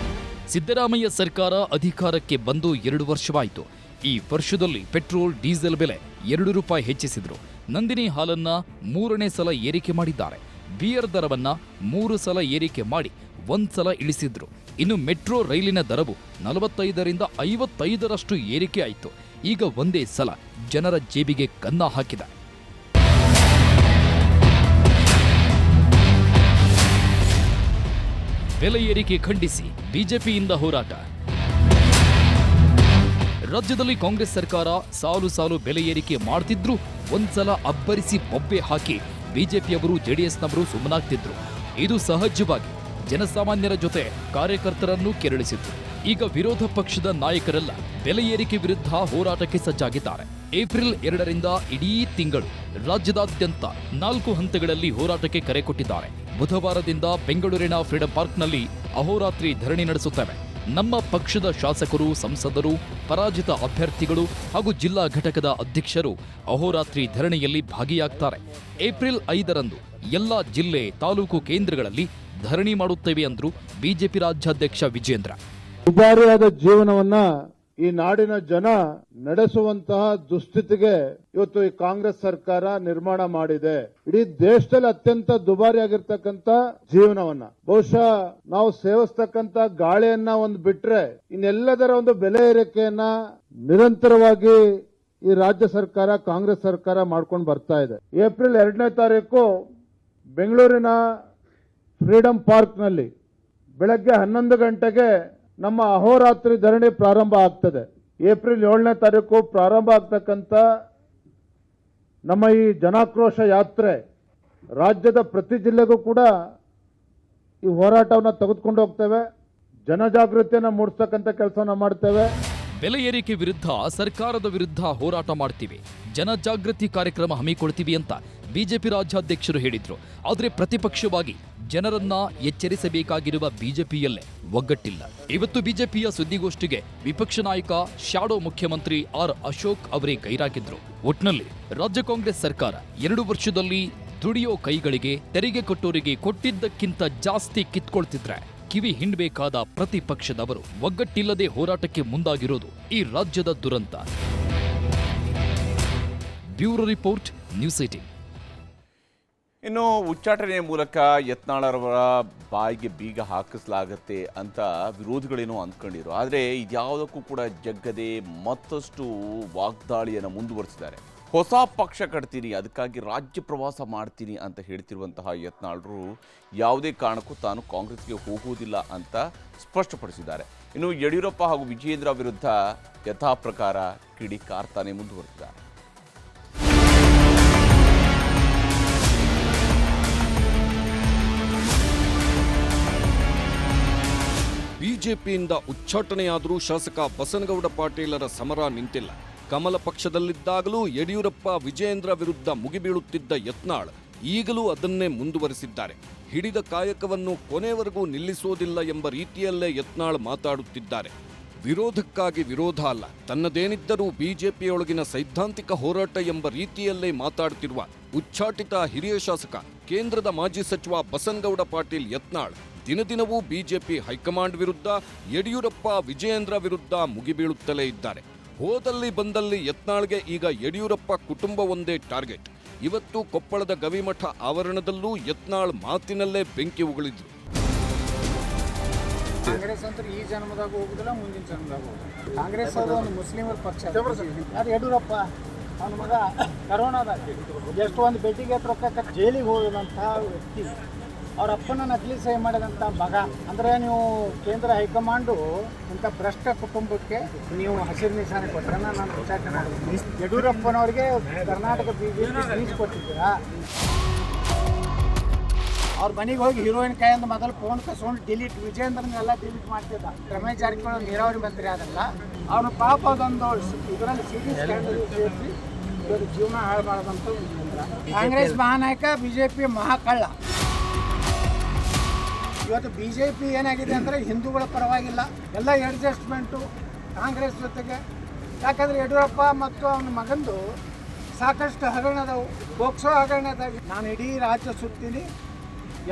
ಸಿದ್ದರಾಮಯ್ಯ ಸರ್ಕಾರ ಅಧಿಕಾರಕ್ಕೆ ಬಂದು 2 ವರ್ಷವಾಯಿತು. ಈ ವರ್ಷದಲ್ಲಿ ಪೆಟ್ರೋಲ್, ಡೀಸೆಲ್ ಬೆಲೆ 2 ರೂಪಾಯಿ ಹೆಚ್ಚಿಸಿದ್ರು. ನಂದಿನಿ ಹಾಲನ್ನ 3ನೇ ಸಲ ಏರಿಕೆ ಮಾಡಿದ್ದಾರೆ. ಬಿಯರ್ ದರವನ್ನ 3 ಸಲ ಏರಿಕೆ ಮಾಡಿ 1 ಸಲ ಇಳಿಸಿದ್ರು. ಇನ್ನು ಮೆಟ್ರೋ ರೈಲಿನ ದರವು 45 ರಿಂದ 55ರಷ್ಟು ಏರಿಕೆ ಆಯಿತು. ಈಗ ಒಂದೇ ಸಲ ಜನರ ಜೇಬಿಗೆ ಕನ್ನ ಹಾಕಿದೆ. ಬೆಲೆ ಏರಿಕೆ ಖಂಡಿಸಿ ಬಿಜೆಪಿಯಿಂದ ಹೋರಾಟ. ರಾಜ್ಯದಲ್ಲಿ ಕಾಂಗ್ರೆಸ್ ಸರ್ಕಾರ ಸಾಲು ಬೆಲೆ ಏರಿಕೆ ಮಾಡ್ತಿದ್ರು ಒಂದ್ಸಲ ಅಬ್ಬರಿಸಿ ಬೊಬ್ಬೆ ಹಾಕಿ ಬಿಜೆಪಿಯವರು, ಜೆಡಿಎಸ್ನವರು ಸುಮ್ಮನಾಗ್ತಿದ್ರು. ಇದು ಸಹಜವಾಗಿ ಜನಸಾಮಾನ್ಯರ ಜೊತೆ ಕಾರ್ಯಕರ್ತರನ್ನು ಕೆರಳಿಸಿತ್ತು. ಈಗ ವಿರೋಧ ಪಕ್ಷದ ನಾಯಕರೆಲ್ಲ ಬೆಲೆ ಏರಿಕೆ ವಿರುದ್ಧ ಹೋರಾಟಕ್ಕೆ ಸಜ್ಜಾಗಿದ್ದಾರೆ. ಏಪ್ರಿಲ್ 2ರಿಂದ ಇಡೀ ತಿಂಗಳು ರಾಜ್ಯದಾದ್ಯಂತ 4 ಹಂತಗಳಲ್ಲಿ ಹೋರಾಟಕ್ಕೆ ಕರೆ ಕೊಟ್ಟಿದ್ದಾರೆ. ಬುಧವಾರದಿಂದ ಬೆಂಗಳೂರಿನ ಫ್ರೀಡಂ ಪಾರ್ಕ್ನಲ್ಲಿ ಅಹೋರಾತ್ರಿ ಧರಣಿ ನಡೆಸುತ್ತವೆ. ನಮ್ಮ ಪಕ್ಷದ ಶಾಸಕರು, ಸಂಸದರು, ಪರಾಜಿತ ಅಭ್ಯರ್ಥಿಗಳು ಹಾಗೂ ಜಿಲ್ಲಾ ಘಟಕದ ಅಧ್ಯಕ್ಷರು ಅಹೋರಾತ್ರಿ ಧರಣಿಯಲ್ಲಿ ಭಾಗಿಯಾಗ್ತಾರೆ. ಏಪ್ರಿಲ್ 5ರಂದು ಎಲ್ಲಾ ಜಿಲ್ಲೆ, ತಾಲೂಕು ಕೇಂದ್ರಗಳಲ್ಲಿ ಧರಣಿ ಮಾಡುತ್ತೇವೆ ಅಂದ್ರು ಬಿಜೆಪಿ ರಾಜ್ಯಾಧ್ಯಕ್ಷ ವಿಜೇಂದ್ರ. ದುಬಾರಿಯಾದ ಜೀವನವನ್ನ ಈ ನಾಡಿನ ಜನ ನಡೆಸುವಂತಹ ದುಸ್ಥಿತಿಗೆ ಇವತ್ತು ಈ ಕಾಂಗ್ರೆಸ್ ಸರ್ಕಾರ ನಿರ್ಮಾಣ ಮಾಡಿದೆ. ಇಡೀ ದೇಶದಲ್ಲಿ ಅತ್ಯಂತ ದುಬಾರಿಯಾಗಿರ್ತಕ್ಕಂಥ ಜೀವನವನ್ನ, ಬಹುಶಃ ನಾವು ಸೇವಿಸ್ತಕ್ಕಂಥ ಗಾಳಿಯನ್ನ ಒಂದು ಬಿಟ್ರೆ ಇನ್ನೆಲ್ಲದರ ಒಂದು ಬೆಲೆ ಏರಿಕೆಯನ್ನ ನಿರಂತರವಾಗಿ ಈ ರಾಜ್ಯ ಸರ್ಕಾರ, ಕಾಂಗ್ರೆಸ್ ಸರ್ಕಾರ ಮಾಡ್ಕೊಂಡು ಬರ್ತಾ ಇದೆ. ಏಪ್ರಿಲ್ 2ನೇ ತಾರೀಕು ಬೆಂಗಳೂರಿನ ಫ್ರೀಡಂ ಪಾರ್ಕ್ನಲ್ಲಿ ಬೆಳಗ್ಗೆ 11 ಗಂಟೆಗೆ ನಮ್ಮ ಅಹೋರಾತ್ರಿ ಧರಣಿ ಪ್ರಾರಂಭ ಆಗ್ತದೆ. ಏಪ್ರಿಲ್ 7ನೇ ತಾರೀಕು ಪ್ರಾರಂಭ ಆಗ್ತಕ್ಕಂಥ ನಮ್ಮ ಈ ಜನಾಕ್ರೋಶ ಯಾತ್ರೆ ರಾಜ್ಯದ ಪ್ರತಿ ಜಿಲ್ಲೆಗೂ ಕೂಡ ಈ ಹೋರಾಟವನ್ನು ತೆಗೆದುಕೊಂಡು ಹೋಗ್ತೇವೆ. ಜನಜಾಗೃತಿಯನ್ನು ಮೂಡಿಸ್ತಕ್ಕಂಥ ಕೆಲಸವನ್ನು ಮಾಡ್ತೇವೆ. ಬೆಲೆ ಏರಿಕೆ ವಿರುದ್ಧ, ಸರ್ಕಾರದ ವಿರುದ್ಧ ಹೋರಾಟ ಮಾಡ್ತೀವಿ, ಜನಜಾಗೃತಿ ಕಾರ್ಯಕ್ರಮ ಹಮ್ಮಿಕೊಳ್ತೀವಿ ಅಂತ ಬಿಜೆಪಿ ರಾಜ್ಯಾಧ್ಯಕ್ಷರು ಹೇಳಿದ್ರು. ಆದರೆ ಪ್ರತಿಪಕ್ಷವಾಗಿ ಜನರನ್ನ ಎಚ್ಚರಿಸಬೇಕಾಗಿರುವ ಬಿಜೆಪಿಯಲ್ಲೇ ಒಗ್ಗಟ್ಟಿಲ್ಲ. ಇವತ್ತು ಬಿಜೆಪಿಯ ಸುದ್ದಿಗೋಷ್ಠಿಗೆ ವಿಪಕ್ಷ ನಾಯಕ ಶಾಡೋ ಮುಖ್ಯಮಂತ್ರಿ ಆರ್ ಅಶೋಕ್ ಅವರೇ ಗೈರಾಗಿದ್ರು. ಒಟ್ನಲ್ಲಿ ರಾಜ್ಯ ಕಾಂಗ್ರೆಸ್ ಸರ್ಕಾರ 2 ವರ್ಷದಲ್ಲಿ ದುಡಿಯೋ ಕೈಗಳಿಗೆ, ತೆರಿಗೆ ಕೊಟ್ಟೋರಿಗೆ ಕೊಟ್ಟಿದ್ದಕ್ಕಿಂತ ಜಾಸ್ತಿ ಕಿತ್ಕೊಳ್ತಿದ್ರೆ ಕಿವಿ ಹಿಂಡಬೇಕಾದ ಪ್ರತಿಪಕ್ಷದವರು ಒಗ್ಗಟ್ಟಿಲ್ಲದೆ ಹೋರಾಟಕ್ಕೆ ಮುಂದಾಗಿರೋದು ಈ ರಾಜ್ಯದ ದುರಂತ. Bureau report, news 18. ಇನ್ನು ಉಚ್ಚಾಟನೆಯ ಮೂಲಕ ಯತ್ನಾಳರವರ ಬಾಯಿಗೆ ಬೀಗ ಹಾಕಿಸಲಾಗತ್ತೆ ಅಂತ ವಿರೋಧಿಗಳೇನೋ ಅಂದ್ಕೊಂಡಿದ್ರು. ಆದರೆ ಇದ್ಯಾವುದಕ್ಕೂ ಕೂಡ ಜಗ್ಗದೆ ಮತ್ತಷ್ಟು ವಾಗ್ದಾಳಿಯನ್ನು ಮುಂದುವರಿಸಿದ್ದಾರೆ. ಹೊಸ ಪಕ್ಷ ಕಟ್ತೀನಿ, ಅದಕ್ಕಾಗಿ ರಾಜ್ಯ ಪ್ರವಾಸ ಮಾಡ್ತೀನಿ ಅಂತ ಹೇಳ್ತಿರುವಂತಹ ಯತ್ನಾಳರು ಯಾವುದೇ ಕಾರಣಕ್ಕೂ ತಾನು ಕಾಂಗ್ರೆಸ್ಗೆ ಹೋಗುವುದಿಲ್ಲ ಅಂತ ಸ್ಪಷ್ಟಪಡಿಸಿದ್ದಾರೆ. ಇನ್ನು ಯಡಿಯೂರಪ್ಪ ಹಾಗೂ ವಿಜಯೇಂದ್ರ ವಿರುದ್ಧ ಯಥಾ ಪ್ರಕಾರ ಕಿಡಿಕಾರ್ತಾನೆ ಮುಂದುವರೆಸಿದ್ದಾರೆ. ಬಿಜೆಪಿಯಿಂದ ಉಚ್ಚಾಟನೆಯಾದರೂ ಶಾಸಕ ಬಸನಗೌಡ ಪಾಟೀಲರ ಸಮರ ನಿಂತಿಲ್ಲ. ಕಮಲ ಪಕ್ಷದಲ್ಲಿದ್ದಾಗಲೂ ಯಡಿಯೂರಪ್ಪ, ವಿಜಯೇಂದ್ರ ವಿರುದ್ಧ ಮುಗಿಬೀಳುತ್ತಿದ್ದ ಯತ್ನಾಳ್ ಈಗಲೂ ಅದನ್ನೇ ಮುಂದುವರೆಸಿದ್ದಾರೆ. ಹಿಡಿದ ಕಾಯಕವನ್ನು ಕೊನೆವರೆಗೂ ನಿಲ್ಲಿಸೋದಿಲ್ಲ ಎಂಬ ರೀತಿಯಲ್ಲೇ ಯತ್ನಾಳ್ ಮಾತಾಡುತ್ತಿದ್ದಾರೆ. ವಿರೋಧಕ್ಕಾಗಿ ವಿರೋಧ ಅಲ್ಲ, ತನ್ನದೇನಿದ್ದರೂ ಬಿಜೆಪಿಯೊಳಗಿನ ಸೈದ್ಧಾಂತಿಕ ಹೋರಾಟ ಎಂಬ ರೀತಿಯಲ್ಲೇ ಮಾತಾಡುತ್ತಿರುವ ಉಚ್ಚಾಟಿತ ಹಿರಿಯ ಶಾಸಕ, ಕೇಂದ್ರದ ಮಾಜಿ ಸಚಿವ ಬಸನಗೌಡ ಪಾಟೀಲ್ ಯತ್ನಾಳ್ ದಿನದಿನವೂ ಬಿಜೆಪಿ ಹೈಕಮಾಂಡ್ ವಿರುದ್ಧ, ಯಡಿಯೂರಪ್ಪ, ವಿಜಯೇಂದ್ರ ವಿರುದ್ಧ ಮುಗಿಬೀಳುತ್ತಲೇ ಇದ್ದಾರೆ. ಹೋದಲ್ಲಿ ಬಂದಲ್ಲಿ ಯತ್ನಾಳ್ಗೆ ಈಗ ಯಡಿಯೂರಪ್ಪ ಕುಟುಂಬ ಒಂದೇ ಟಾರ್ಗೆಟ್. ಇವತ್ತು ಕೊಪ್ಪಳದ ಗವಿಮಠ ಆವರಣದಲ್ಲೂ ಯತ್ನಾಳ್ ಮಾತಿನಲ್ಲೇ ಬೆಂಕಿ ಉಗುಳಿದ್ರು. ಪರಿಸ್ಥಿತಿ. ಕಾಂಗ್ರೆಸ್ ಅಂತ ಈ ಜನ್ಮದಾಗ ಹೋಗುದಿಲ್ಲ, ಮುಂದಿನ ಜನ್ಮದಾಗ ಹೋಗುದಿಲ್ಲ. ಕಾಂಗ್ರೆಸ್ ಅದು ಒಂದು ಮುಸ್ಲಿಮರ ಪಕ್ಷ. ಅದು ಯಡಿಯೂರಪ್ಪ ಅವನ ಮಗ ಕರೋನಾದಾಗ ಎಷ್ಟು ಒಂದು ಭೇಟಿಗೆ ರೊಕ್ಕ ಜೈಲಿಗೆ ಹೋದಂಥ ವ್ಯಕ್ತಿ, ಅವ್ರ ಅಪ್ಪನ ನಕಲಿ ಸಹಿ ಮಾಡಿದಂಥ ಮಗ. ಅಂದರೆ ನೀವು ಕೇಂದ್ರ ಹೈಕಮಾಂಡು ಇಂಥ ಭ್ರಷ್ಟ ಕುಟುಂಬಕ್ಕೆ ನೀವು ಹಸಿರು ನಿಶಾನೆ ಕೊಟ್ಟರೆ ನಾನು ವಿಚಾರಣೆ ಮಾಡಿದ್ದೀನಿ. ಯಡಿಯೂರಪ್ಪನವ್ರಿಗೆ ಕರ್ನಾಟಕ ಬಿಜೆಪಿ ಫೀಸ್ ಕೊಟ್ಟಿದ್ದೀರಾ? ಅವ್ರ ಮನೆಗೆ ಹೋಗಿ ಹೀರೋಯಿನ್ ಕೈಯಿಂದ ಮೊದಲು ಫೋನ್ ಕಸ್ಕೊಂಡು ಡಿಲೀಟ್, ವಿಜೇಂದ್ರನ್ನೆಲ್ಲ ಡಿಲೀಟ್ ಮಾಡ್ತಿದ್ದ. ರಮೇಶ್ ಜಾರಕಿಹೊಳಿ ನೀರಾವರಿ ಮಂತ್ರಿ ಆದಲ್ಲ, ಅವನು ಪಾಪ ಅದೊಂದು ಇದರಲ್ಲಿ ಸೀರಿಯಸ್ ಸ್ಕ್ಯಾಂಡಲ್ ಸೇರಿಸಿ ಇವರು ಜೀವನ ಹಾಳು ಮಾಡೋದಂತ ವಿಜೇಂದ್ರ. ಕಾಂಗ್ರೆಸ್ ಮಹಾನಾಯಕ, ಬಿಜೆಪಿ ಮಹಾಕಳ್ಳ. ಇವತ್ತು ಬಿಜೆಪಿ ಏನಾಗಿದೆ ಅಂದರೆ ಹಿಂದೂಗಳ ಪರವಾಗಿಲ್ಲ, ಎಲ್ಲ ಅಡ್ಜಸ್ಟ್ಮೆಂಟು ಕಾಂಗ್ರೆಸ್ ಜೊತೆಗೆ. ಯಾಕಂದರೆ ಯಡಿಯೂರಪ್ಪ ಮತ್ತು ಅವನ ಮಗಂದು ಸಾಕಷ್ಟು ಹಗರಣದವು, ಪೋಕ್ಸೋ ಹಗರಣದಾಗಿ. ನಾನು ಇಡೀ ರಾಜ್ಯ ಸುತ್ತೀನಿ,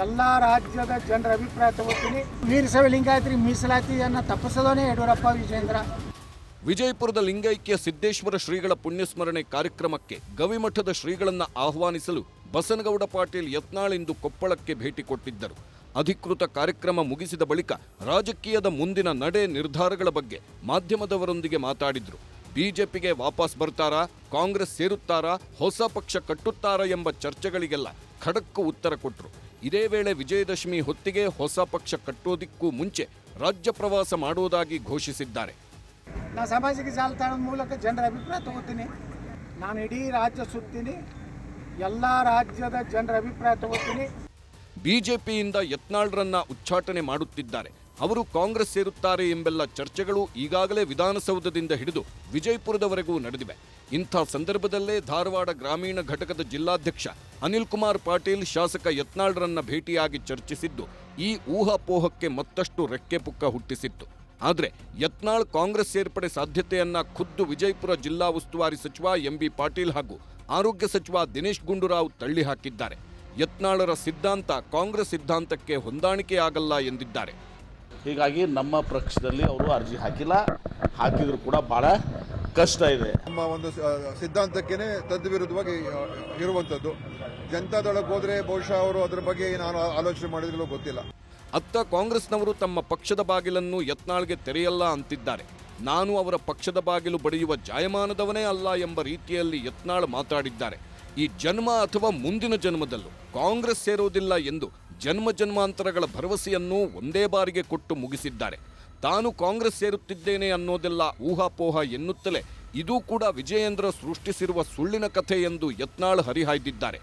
ಎಲ್ಲ ರಾಜ್ಯದ ಜನರ ಅಭಿಪ್ರಾಯ ತಗೋತೀನಿ. ವೀರಶೈವ ಲಿಂಗಾಯತರಿಗೆ ಮೀಸಲಾತಿಯನ್ನು ತಪ್ಪಿಸೋದೇ ಯಡಿಯೂರಪ್ಪ, ವಿಜೇಂದ್ರ. ವಿಜಯಪುರದ ಲಿಂಗೈಕ್ಯ ಸಿದ್ದೇಶ್ವರ ಶ್ರೀಗಳ ಪುಣ್ಯಸ್ಮರಣೆ ಕಾರ್ಯಕ್ರಮಕ್ಕೆ ಗವಿಮಠದ ಶ್ರೀಗಳನ್ನ ಆಹ್ವಾನಿಸಲು ಬಸನಗೌಡ ಪಾಟೀಲ್ ಯತ್ನಾಳ್ ಇಂದು ಕೊಪ್ಪಳಕ್ಕೆ ಭೇಟಿ ಕೊಟ್ಟಿದ್ದರು. ಅಧಿಕೃತ ಕಾರ್ಯಕ್ರಮ ಮುಗಿಸಿದ ಬಳಿಕ ರಾಜಕೀಯದ ಮುಂದಿನ ನಡೆ ನಿರ್ಧಾರಗಳ ಬಗ್ಗೆ ಮಾಧ್ಯಮದವರೊಂದಿಗೆ ಮಾತಾಡಿದ್ರು. ಬಿಜೆಪಿಗೆ ವಾಪಸ್ ಬರ್ತಾರಾ, ಕಾಂಗ್ರೆಸ್ ಸೇರುತ್ತಾರಾ, ಹೊಸ ಪಕ್ಷ ಕಟ್ಟುತ್ತಾರಾ ಎಂಬ ಚರ್ಚೆಗಳಿಗೆಲ್ಲ ಖಡಕ್ ಉತ್ತರ ಕೊಟ್ಟರು. ಇದೇ ವೇಳೆ ವಿಜಯದಶಮಿ ಹೊತ್ತಿಗೆ ಹೊಸ ಪಕ್ಷ ಕಟ್ಟೋದಿಕ್ಕೂ ಮುಂಚೆ ರಾಜ್ಯ ಪ್ರವಾಸ ಮಾಡುವುದಾಗಿ ಘೋಷಿಸಿದ್ದಾರೆ. ನಾನು ಸಾಮಾಜಿಕ ಜಾಲತಾಣದ ಮೂಲಕ ಜನರ ಅಭಿಪ್ರಾಯ ತಗೋತೀನಿ. ನಾನು ಇಡೀ ರಾಜ್ಯ ಸುತ್ತೀನಿ, ಎಲ್ಲ ರಾಜ್ಯದ ಜನರ ಅಭಿಪ್ರಾಯ ತಗೋತೀನಿ. ಬಿಜೆಪಿಯಿಂದ ಯತ್ನಾಳ್ರನ್ನ ಉಚ್ಚಾಟನೆ ಮಾಡುತ್ತಿದ್ದಾರೆ. ಅವರು ಕಾಂಗ್ರೆಸ್ ಸೇರುತ್ತಾರೆ ಎಂಬೆಲ್ಲ ಚರ್ಚೆಗಳು ಈಗಾಗಲೇ ವಿಧಾನಸೌಧದಿಂದ ಹಿಡಿದು ವಿಜಯಪುರದವರೆಗೂ ನಡೆದಿವೆ. ಇಂಥ ಸಂದರ್ಭದಲ್ಲೇ ಧಾರವಾಡ ಗ್ರಾಮೀಣ ಘಟಕದ ಜಿಲ್ಲಾಧ್ಯಕ್ಷ ಅನಿಲ್ ಕುಮಾರ್ ಪಾಟೀಲ್ ಶಾಸಕ ಯತ್ನಾಳ್ರನ್ನ ಭೇಟಿಯಾಗಿ ಚರ್ಚಿಸಿದ್ದು ಈ ಊಹಾಪೋಹಕ್ಕೆ ಮತ್ತಷ್ಟು ರೆಕ್ಕೆ ಪುಕ್ಕ ಹುಟ್ಟಿಸಿತ್ತು. ಆದರೆ ಯತ್ನಾಳ್ ಕಾಂಗ್ರೆಸ್ ಸೇರ್ಪಡೆ ಸಾಧ್ಯತೆಯನ್ನ ಖುದ್ದು ವಿಜಯಪುರ ಜಿಲ್ಲಾ ಉಸ್ತುವಾರಿ ಸಚಿವ ಎಂಬಿ ಪಾಟೀಲ್ ಹಾಗೂ ಆರೋಗ್ಯ ಸಚಿವ ದಿನೇಶ್ ಗುಂಡೂರಾವ್ ತಳ್ಳಿ ಹಾಕಿದ್ದಾರೆ. ಯತ್ನಾಳರ ಸಿದ್ಧಾಂತ ಕಾಂಗ್ರೆಸ್ ಸಿದ್ಧಾಂತಕ್ಕೆ ಹೊಂದಾಣಿಕೆಯಾಗಲ್ಲ ಎಂದಿದ್ದಾರೆ. ಹೀಗಾಗಿ ನಮ್ಮ ಪಕ್ಷದಲ್ಲಿ ಅವರು ಅರ್ಜಿ ಹಾಕಿಲ್ಲ, ಹಾಕಿದ್ರು ಕೂಡ ಬಹಳ ಕಷ್ಟ ಇದೆ. ನಮ್ಮ ಒಂದು ಸಿದ್ಧಾಂತಕ್ಕೇನೆ ತದ್ವಿರುದ್ಧವಾಗಿ ಇರುವಂಥದ್ದು. ಜನತಾದಳಕ್ಕೆ ಹೋದ್ರೆ ಬಹುಶಃ ಅವರು ಅದರ ಬಗ್ಗೆ ನಾನು ಆಲೋಚನೆ ಮಾಡಿದ್ರೂ ಗೊತ್ತಿಲ್ಲ. ಅತ್ತ ಕಾಂಗ್ರೆಸ್ನವರು ತಮ್ಮ ಪಕ್ಷದ ಬಾಗಿಲನ್ನು ಯತ್ನಾಳ್ಗೆ ತೆರೆಯಲ್ಲ ಅಂತಿದ್ದಾರೆ. ನಾನು ಅವರ ಪಕ್ಷದ ಬಾಗಿಲು ಬಡಿಯುವ ಜಾಯಮಾನದವನೇ ಅಲ್ಲ ಎಂಬ ರೀತಿಯಲ್ಲಿ ಯತ್ನಾಳ್ ಮಾತಾಡಿದ್ದಾರೆ. ಈ ಜನ್ಮ ಅಥವಾ ಮುಂದಿನ ಜನ್ಮದಲ್ಲೂ ಕಾಂಗ್ರೆಸ್ ಸೇರೋದಿಲ್ಲ ಎಂದು ಜನ್ಮ ಜನ್ಮಾಂತರಗಳ ಭರವಸೆಯನ್ನು ಒಂದೇ ಬಾರಿಗೆ ಕೊಟ್ಟು ಮುಗಿಸಿದ್ದಾರೆ. ತಾನು ಕಾಂಗ್ರೆಸ್ ಸೇರುತ್ತಿದ್ದೇನೆ ಅನ್ನೋದೆಲ್ಲ ಊಹಾಪೋಹ ಎನ್ನುತ್ತಲೇ ಇದೂ ಕೂಡ ವಿಜಯೇಂದ್ರ ಸೃಷ್ಟಿಸಿರುವ ಸುಳ್ಳಿನ ಕಥೆ ಎಂದು ಯತ್ನಾಳ್ ಹರಿಹಾಯ್ದಿದ್ದಾರೆ.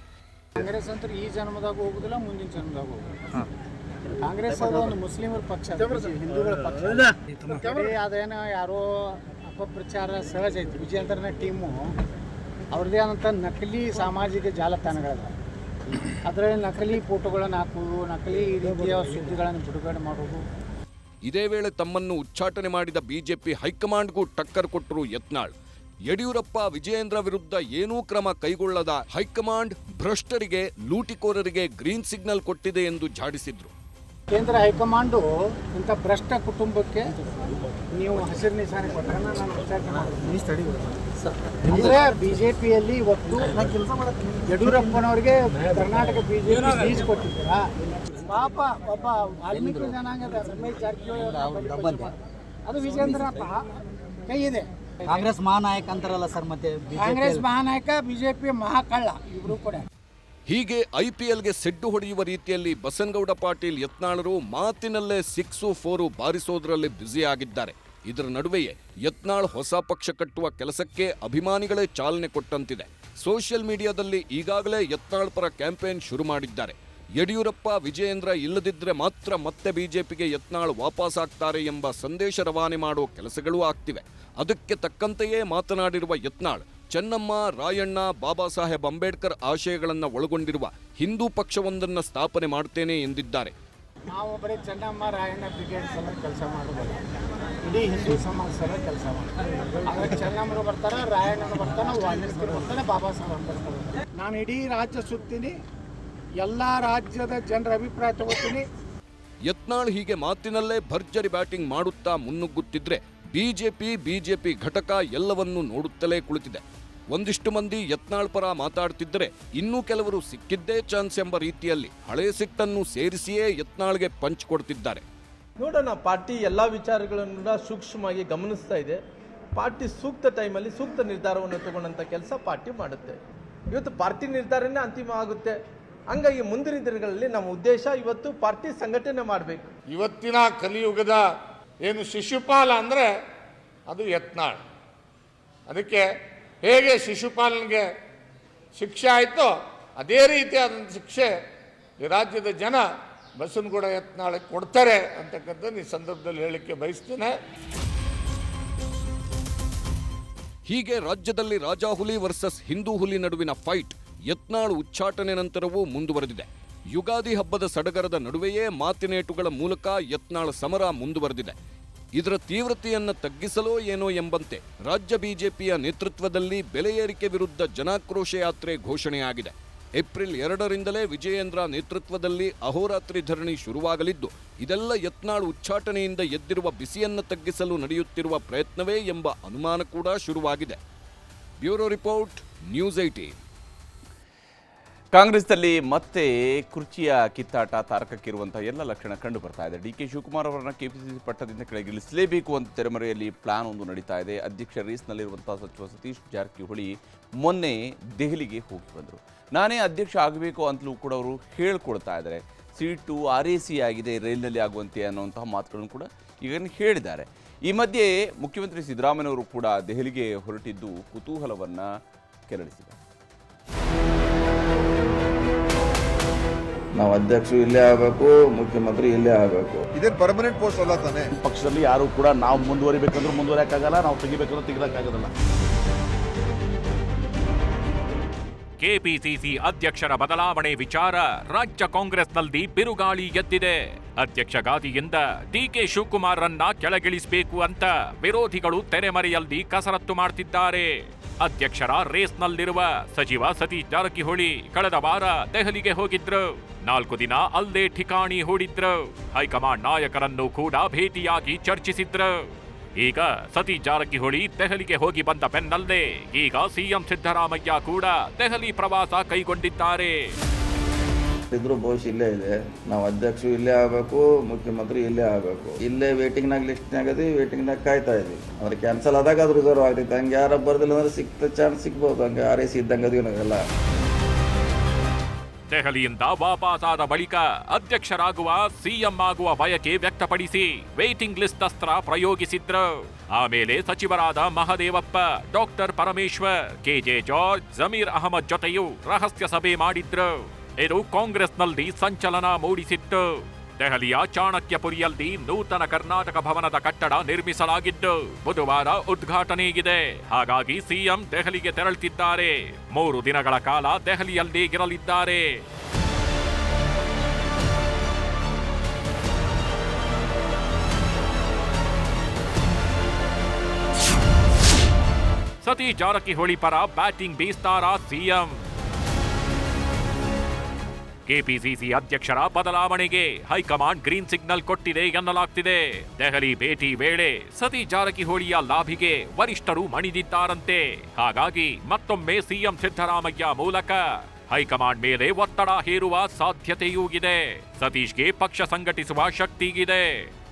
ಕಾಂಗ್ರೆಸ್ ಅಂತ ಈ ಜನ್ಮದಾಗ ಹೋಗುದಿಲ್ಲ, ಮುಂದಿನ ಜನ್ಮದಾಗ ಹೋಗುದಿಲ್ಲ. ಕಾಂಗ್ರೆಸ್ ಅದು ಒಂದು ಮುಸ್ಲಿಮರ ಪಕ್ಷ, ಹಿಂದೂಗಳ ಪಕ್ಷ. ಅದೇನೋ ಯಾರೋ ಅಪಪ್ರಚಾರ ಸಹಜ ಐತಿ. ವಿಜಯೇಂದ್ರನ ಟೀಮು ಅವ್ರದ್ದೇ ಆದಂಥ ನಕಲಿ ಸಾಮಾಜಿಕ ಜಾಲತಾಣಗಳಲ್ಲ, ಅದರಲ್ಲಿ ನಕಲಿ ಫೋಟೋಗಳನ್ನು ಹಾಕುವುದು, ನಕಲಿ ರೀತಿಯ ಸುದ್ದಿಗಳನ್ನು ಬಿಡುಗಡೆ ಮಾಡುವುದು. ಇದೇ ವೇಳೆ ತಮ್ಮನ್ನು ಉಚ್ಚಾಟನೆ ಮಾಡಿದ ಬಿಜೆಪಿ ಹೈಕಮಾಂಡ್ಗೂ ಟಕ್ಕರ್ ಕೊಟ್ಟರು ಯತ್ನಾಳ್. ಯಡಿಯೂರಪ್ಪ ವಿಜಯೇಂದ್ರ ವಿರುದ್ಧ ಏನೂ ಕ್ರಮ ಕೈಗೊಳ್ಳದ ಹೈಕಮಾಂಡ್ ಭ್ರಷ್ಟರಿಗೆ, ಲೂಟಿಕೋರರಿಗೆ ಗ್ರೀನ್ ಸಿಗ್ನಲ್ ಕೊಟ್ಟಿದೆ ಎಂದು ಝಾಡಿಸಿದ್ರು. ಕೇಂದ್ರ ಹೈಕಮಾಂಡು ಇಂಥ ಭ್ರಷ್ಟ ಕುಟುಂಬಕ್ಕೆ ನೀವು ಹಸಿರು ನಿಶಾನೆ ಕೊಟ್ಟರೆ ನಾನು ವಿಚಾರಣೆ ಮಾಡ್ತೀನಿ. ಅಂದರೆ ಬಿಜೆಪಿಯಲ್ಲಿ ಇವತ್ತು ಯಡಿಯೂರಪ್ಪನವ್ರಿಗೆ ಕರ್ನಾಟಕ ಬಿಜೆಪಿ ಫೀಸ್ ಕೊಟ್ಟಿದ್ದೀರಾ? ಪಾಪ ಒಬ್ಬ ವಾಲ್ಮೀಕಿ ಜನಾಂಗದ ರಮೇಶ್ ಜಾರಕಿಹೊಳಿ ಅದು ವಿಜೇಂದ್ರಪ್ಪ ಕೈ ಇದೆ. ಕಾಂಗ್ರೆಸ್ ಮಹಾನಾಯಕ ಅಂತಾರಲ್ಲ ಸರ್, ಮತ್ತೆ ಕಾಂಗ್ರೆಸ್ ಮಹಾನಾಯಕ, ಬಿಜೆಪಿ ಮಹಾಕಳ್ಳ, ಇಬ್ರು ಕೂಡ. ಹೀಗೆ ಐಪಿಎಲ್ಗೆ ಸೆಡ್ಡು ಹೊಡೆಯುವ ರೀತಿಯಲ್ಲಿ ಬಸನಗೌಡ ಪಾಟೀಲ್ ಯತ್ನಾಳರು ಮಾತಿನಲ್ಲೇ 6-4 ಬಾರಿಸೋದ್ರಲ್ಲಿ ಬ್ಯುಸಿಯಾಗಿದ್ದಾರೆ. ಇದರ ನಡುವೆಯೇ ಯತ್ನಾಳ್ ಹೊಸ ಪಕ್ಷ ಕಟ್ಟುವ ಕೆಲಸಕ್ಕೆ ಅಭಿಮಾನಿಗಳೇ ಚಾಲನೆ ಕೊಟ್ಟಂತಿದೆ. ಸೋಷಿಯಲ್ ಮೀಡಿಯಾದಲ್ಲಿ ಈಗಾಗಲೇ ಯತ್ನಾಳ್ ಪರ ಕ್ಯಾಂಪೇನ್ ಶುರು ಮಾಡಿದ್ದಾರೆ. ಯಡಿಯೂರಪ್ಪ ವಿಜಯೇಂದ್ರ ಇಲ್ಲದಿದ್ದರೆ ಮಾತ್ರ ಮತ್ತೆ ಬಿಜೆಪಿಗೆ ಯತ್ನಾಳ್ ವಾಪಸ್ ಆಗ್ತಾರೆ ಎಂಬ ಸಂದೇಶ ರವಾನೆ ಮಾಡೋ ಕೆಲಸಗಳೂ ಆಗ್ತಿವೆ. ಅದಕ್ಕೆ ತಕ್ಕಂತೆಯೇ ಮಾತನಾಡಿರುವ ಯತ್ನಾಳ್ ಚೆನ್ನಮ್ಮ, ರಾಯಣ್ಣ, ಬಾಬಾ ಸಾಹೇಬ್ ಅಂಬೇಡ್ಕರ್ ಆಶಯಗಳನ್ನು ಒಳಗೊಂಡಿರುವ ಹಿಂದೂ ಪಕ್ಷವೊಂದನ್ನು ಸ್ಥಾಪನೆ ಮಾಡ್ತೇನೆ ಎಂದಿದ್ದಾರೆ. ನಾವು ಬರೀ ಚೆನ್ನಮ್ಮ, ರಾಯಣ್ಣ ಬ್ರಿಗೇಡ್ ಸಲ ಕೆಲಸ ಮಾಡೋದಲ್ಲ, ಇಡೀ ಹಿಂದೂ ಸಮಾಜ ಸಲ ಕೆಲಸ ಮಾಡ್ತಾರೆ. ಆದರೆ ಚೆನ್ನಮ್ಮರು ಬರ್ತಾರೆ, ರಾಯಣ್ಣರು ಬರ್ತಾನೆ, ವಾಲ್ಮೀಕಿ ಬರ್ತಾನೆ, ಬಾಬಾ ಸಾಹೇಬ್ ಅಂಬೇಡ್ಕರ್. ನಾನು ಇಡೀ ರಾಜ್ಯ ಸುತ್ತೀನಿ, ಎಲ್ಲ ರಾಜ್ಯದ ಜನರ ಅಭಿಪ್ರಾಯ ತಗೋತೀನಿ. ಯತ್ನಾಳ್ ಹೀಗೆ ಮಾತಿನಲ್ಲೇ ಭರ್ಜರಿ ಬ್ಯಾಟಿಂಗ್ ಮಾಡುತ್ತಾ ಮುನ್ನುಗ್ಗುತ್ತಿದ್ರೆ ಬಿಜೆಪಿ ಘಟಕ ಎಲ್ಲವನ್ನೂ ನೋಡುತ್ತಲೇ ಕುಳಿತಿದೆ. ಒಂದಿಷ್ಟು ಮಂದಿ ಯತ್ನಾಳ್ ಪರ ಮಾತಾಡ್ತಿದ್ದರೆ ಇನ್ನೂ ಕೆಲವರು ಸಿಕ್ಕಿದ್ದೇ ಚಾನ್ಸ್ ಎಂಬ ರೀತಿಯಲ್ಲಿ ಹಳೆ ಸಿಟ್ಟನ್ನು ಸೇರಿಸಿಯೇ ಯತ್ನಾಳ್ಗೆ ಪಂಚ್ ಕೊಡ್ತಿದ್ದಾರೆ. ನೋಡೋಣ, ಪಾರ್ಟಿ ಎಲ್ಲ ವಿಚಾರಗಳನ್ನು ಕೂಡ ಸೂಕ್ಷ್ಮವಾಗಿ ಗಮನಿಸ್ತಾ ಇದೆ. ಪಾರ್ಟಿ ಸೂಕ್ತ ಟೈಮಲ್ಲಿ ಸೂಕ್ತ ನಿರ್ಧಾರವನ್ನು ತಗೊಂಡಂಥ ಕೆಲಸ ಪಾರ್ಟಿ ಮಾಡುತ್ತೆ. ಇವತ್ತು ಪಾರ್ಟಿ ನಿರ್ಧಾರನೇ ಅಂತಿಮ ಆಗುತ್ತೆ. ಹಂಗಾಗಿ ಮುಂದಿನ ದಿನಗಳಲ್ಲಿ ನಮ್ಮ ಉದ್ದೇಶ ಇವತ್ತು ಪಾರ್ಟಿ ಸಂಘಟನೆ ಮಾಡಬೇಕು. ಇವತ್ತಿನ ಕಲಿಯುಗದ ಏನು ಶಿಶುಪಾಲ ಅಂದರೆ ಅದು ಯತ್ನಾಳ್. ಅದಕ್ಕೆ ಹೇಗೆ ಶಿಶುಪಾಲನಿಗೆ ಶಿಕ್ಷೆ ಆಯಿತೋ ಅದೇ ರೀತಿಯಾದಂಥ ಶಿಕ್ಷೆ ಈ ರಾಜ್ಯದ ಜನ ಬಸವನಗೌಡ ಯತ್ನಾಳಕ್ಕೆ ಕೊಡ್ತಾರೆ ಅಂತಕ್ಕಂಥದ್ದು ಈ ಸಂದರ್ಭದಲ್ಲಿ ಹೇಳಲಿಕ್ಕೆ ಬಯಸ್ತೇನೆ. ಹೀಗೆ ರಾಜ್ಯದಲ್ಲಿ ರಾಜಾಹುಲಿ ವರ್ಸಸ್ ಹಿಂದೂ ಹುಲಿ ನಡುವಿನ ಫೈಟ್ ಯತ್ನಾಳ್ ಉಚ್ಚಾಟನೆ ನಂತರವೂ ಮುಂದುವರೆದಿದೆ. ಯುಗಾದಿ ಹಬ್ಬದ ಸಡಗರದ ನಡುವೆಯೇ ಮಾತಿನೇಟುಗಳ ಮೂಲಕ ಯತ್ನಾಳ್ ಸಮರ ಮುಂದುವರೆದಿದೆ. ಇದರ ತೀವ್ರತೆಯನ್ನು ತಗ್ಗಿಸಲೋ ಏನೋ ಎಂಬಂತೆ ರಾಜ್ಯ ಬಿಜೆಪಿಯ ನೇತೃತ್ವದಲ್ಲಿ ಬೆಲೆ ಏರಿಕೆ ವಿರುದ್ಧ ಜನಾಕ್ರೋಶ ಯಾತ್ರೆ ಘೋಷಣೆಯಾಗಿದೆ. ಏಪ್ರಿಲ್ 2ರಿಂದಲೇ ವಿಜಯೇಂದ್ರ ನೇತೃತ್ವದಲ್ಲಿ ಅಹೋರಾತ್ರಿ ಧರಣಿ ಶುರುವಾಗಲಿದ್ದು, ಇದೆಲ್ಲ ಯತ್ನಾಳ್ ಉಚ್ಚಾಟನೆಯಿಂದ ಎದ್ದಿರುವ ಬಿಸಿಯನ್ನು ತಗ್ಗಿಸಲು ನಡೆಯುತ್ತಿರುವ ಪ್ರಯತ್ನವೇ ಎಂಬ ಅನುಮಾನ ಕೂಡ ಶುರುವಾಗಿದೆ. Bureau report, news 18. ಕಾಂಗ್ರೆಸ್ನಲ್ಲಿ ಮತ್ತೆ ಕುರ್ಚಿಯ ಕಿತ್ತಾಟ ತಾರಕಕ್ಕಿರುವಂತಹ ಎಲ್ಲ ಲಕ್ಷಣ ಕಂಡು ಬರ್ತಾ ಇದೆ. ಡಿ ಕೆ ಶಿವಕುಮಾರ್ ಅವರನ್ನ ಕೆಪಿಸಿಸಿ ಪಟ್ಟದಿಂದ ಕೆಳಗಿಳಿಸಲೇಬೇಕು ಅಂತ ತೆರೆಮರೆಯಲ್ಲಿ ಪ್ಲಾನ್ ಒಂದು ನಡೀತಾ ಇದೆ. ಅಧ್ಯಕ್ಷ ರೇಸ್ನಲ್ಲಿರುವಂತಹ ಸಚಿವ ಸತೀಶ್ ಜಾರಕಿಹೊಳಿ ಮೊನ್ನೆ ದೆಹಲಿಗೆ ಹೋಗಿ ಬಂದರು. ನಾನೇ ಅಧ್ಯಕ್ಷ ಆಗಬೇಕು ಅಂತಲೂ ಕೂಡ ಅವರು ಹೇಳ್ಕೊಡ್ತಾ ಇದ್ದಾರೆ. ಸೀಟು RAC ಆಗಿದೆ, ರೈಲ್ನಲ್ಲಿ ಆಗುವಂತೆ ಅನ್ನುವಂತಹ ಮಾತುಗಳನ್ನು ಕೂಡ ಈಗ ಹೇಳಿದ್ದಾರೆ. ಈ ಮಧ್ಯೆ ಮುಖ್ಯಮಂತ್ರಿ ಸಿದ್ದರಾಮಯ್ಯವರು ಕೂಡ ದೆಹಲಿಗೆ ಹೊರಟಿದ್ದು ಕುತೂಹಲವನ್ನು ಕೆರಳಿಸಿದ್ದಾರೆ. ನಾವು ಅಧ್ಯಕ್ಷರು ಇಲ್ಲೇ ಆಗಬೇಕು, ಮುಖ್ಯಮಂತ್ರಿ ಇಲ್ಲೇ ಆಗಬೇಕು. ಇದೇನು ಪರ್ಮನೆಂಟ್ ಪೋಸ್ಟ್ ಅಲ್ಲ ತಾನೆ. ಪಕ್ಷದಲ್ಲಿ ಯಾರು ಕೂಡ ನಾವು ಮುಂದುವರಿಬೇಕಂದ್ರೂ ಮುಂದುವರಿಯಕ್ಕಾಗಲ್ಲ, ನಾವು ತೆಗಿಬೇಕಂದ್ರೂ ತೆಗಿಲಕ್ಕಾಗೋದಿಲ್ಲ. ಕೆಪಿಸಿಸಿ ಅಧ್ಯಕ್ಷರ ಬದಲಾವಣೆ ವಿಚಾರ ರಾಜ್ಯ ಕಾಂಗ್ರೆಸ್ನಲ್ಲಿ ಬಿರುಗಾಳಿ ಎದ್ದಿದೆ. ಅಧ್ಯಕ್ಷ ಗಾದಿಯಿಂದ ಡಿಕೆ ಶಿವಕುಮಾರ್ರನ್ನ ಕೆಳಗಿಳಿಸಬೇಕು ಅಂತ ವಿರೋಧಿಗಳು ತೆರೆಮರೆಯಲ್ಲಿ ಕಸರತ್ತು ಮಾಡ್ತಿದ್ದಾರೆ. ಅಧ್ಯಕ್ಷರ ರೇಸ್ನಲ್ಲಿರುವ ಸಚಿವ ಸತೀಶ್ ಜಾರಕಿಹೊಳಿ ಕಳೆದ ವಾರ ದೆಹಲಿಗೆ ಹೋಗಿದ್ರು. 4 ದಿನ ಅಲ್ಲೇ ಠಿಕಾಣಿ ಹೂಡಿದ್ರು. ಹೈಕಮಾಂಡ್ ನಾಯಕರನ್ನು ಕೂಡ ಭೇಟಿಯಾಗಿ ಚರ್ಚಿಸಿದ್ರು. ಈಗ ಸತೀಶ್ ಜಾರಕಿಹೊಳಿ ದೆಹಲಿಗೆ ಹೋಗಿ ಬಂದ ಬೆನ್ನಲ್ಲೇ ಈಗ ಸಿಎಂ ಸಿದ್ದರಾಮಯ್ಯ ಕೂಡ ದೆಹಲಿ ಪ್ರವಾಸ ಕೈಗೊಂಡಿದ್ದಾರೆ. ಇದ್ರು ಭವಿಷ್ಯ ಇಲ್ಲೇ ಇದೆ. ನಾವು ಅಧ್ಯಕ್ಷರು ಇಲ್ಲೇ ಆಗಬೇಕು, ಮುಖ್ಯಮಂತ್ರಿ ಇಲ್ಲೇ ಆಗಬೇಕು. ಇಲ್ಲೇ ವೇಟಿಂಗ್ನಾಗ ಲಿಸ್ಟ್ನಾಗ ಅದೀವಿ, ವೇಟಿಂಗ್ನಾಗ ಕಾಯ್ತಾ ಇದೀವಿ. ಅವ್ರು ಕ್ಯಾನ್ಸಲ್ ಆದಾಗ ಅದು ರಿಸರ್ವ್ ಆಗ್ತೈತೆ. ಹಂಗೆ ಯಾರು ಬರ್ದಿಲ್ಲ ಅಂದ್ರೆ ಸಿಕ್ತ ಚಾನ್ಸ್ ಸಿಗ್ಬೋದು. ಹಂಗೆ RAC ಇದ್ದಂಗೆ ಅದೀವಿ ನಾವೆಲ್ಲ. ದೆಹಲಿಯಿಂದ ವಾಪಸಾದ ಬಳಿಕ ಅಧ್ಯಕ್ಷರಾಗುವ ಸಿಎಂ ಆಗುವ ಬಯಕೆ ವ್ಯಕ್ತಪಡಿಸಿ ವೇಟಿಂಗ್ ಲಿಸ್ಟ್ ಅಸ್ತ್ರ ಪ್ರಯೋಗಿಸಿದ್ರು. ಆಮೇಲೆ ಸಚಿವರಾದ Mahadevappa, doctor Parameshwar, KJ George, Zameer Ahmed ಜೊತೆಯೂ ರಹಸ್ಯ ಸಭೆ ಮಾಡಿದ್ರು. ಇದು ಕಾಂಗ್ರೆಸ್ನಲ್ಲಿ ಸಂಚಲನ ಮೂಡಿಸಿತ್ತು. ದೆಹಲಿಯ ಚಾಣಕ್ಯಪುರಿಯಲ್ಲಿ ನೂತನ ಕರ್ನಾಟಕ ಭವನದ ಕಟ್ಟಡ ನಿರ್ಮಿಸಲಾಗಿದ್ದು ಬುಧವಾರ ಉದ್ಘಾಟನೆಗಿದೆ. ಹಾಗಾಗಿ ಸಿಎಂ ದೆಹಲಿಗೆ ತೆರಳುತ್ತಿದ್ದಾರೆ. 3 ದಿನಗಳ ಕಾಲ ದೆಹಲಿಯಲ್ಲಿ ಇರಲಿದ್ದಾರೆ. ಸತೀಶ್ ಜಾರಕಿಹೊಳಿ ಪರ ಬ್ಯಾಟಿಂಗ್ ಬೀಸ್ತಾರ ಸಿಎಂ. ಕೆಪಿಸಿಸಿ ಅಧ್ಯಕ್ಷರ ಬದಲಾವಣೆಗೆ ಹೈಕಮಾಂಡ್ ಗ್ರೀನ್ ಸಿಗ್ನಲ್ ಕೊಟ್ಟಿದೆ ಎನ್ನಲಾಗ್ತಿದೆ. ದೆಹಲಿ ಭೇಟಿ ವೇಳೆ ಸತೀಶ್ ಜಾರಕಿಹೊಳಿಯ ಲಾಭಿಗೆ ವರಿಷ್ಠರು ಮಣಿದಿದ್ದಾರಂತೆ. ಹಾಗಾಗಿ ಮತ್ತೊಮ್ಮೆ ಸಿಎಂ ಸಿದ್ದರಾಮಯ್ಯ ಮೂಲಕ ಹೈಕಮಾಂಡ್ ಮೇಲೆ ಒತ್ತಡ ಹೇರುವ ಸಾಧ್ಯತೆಯೂ ಇದೆ. ಸತೀಶ್ಗೆ ಪಕ್ಷ ಸಂಘಟಿಸುವ ಶಕ್ತಿ ಇದೆ.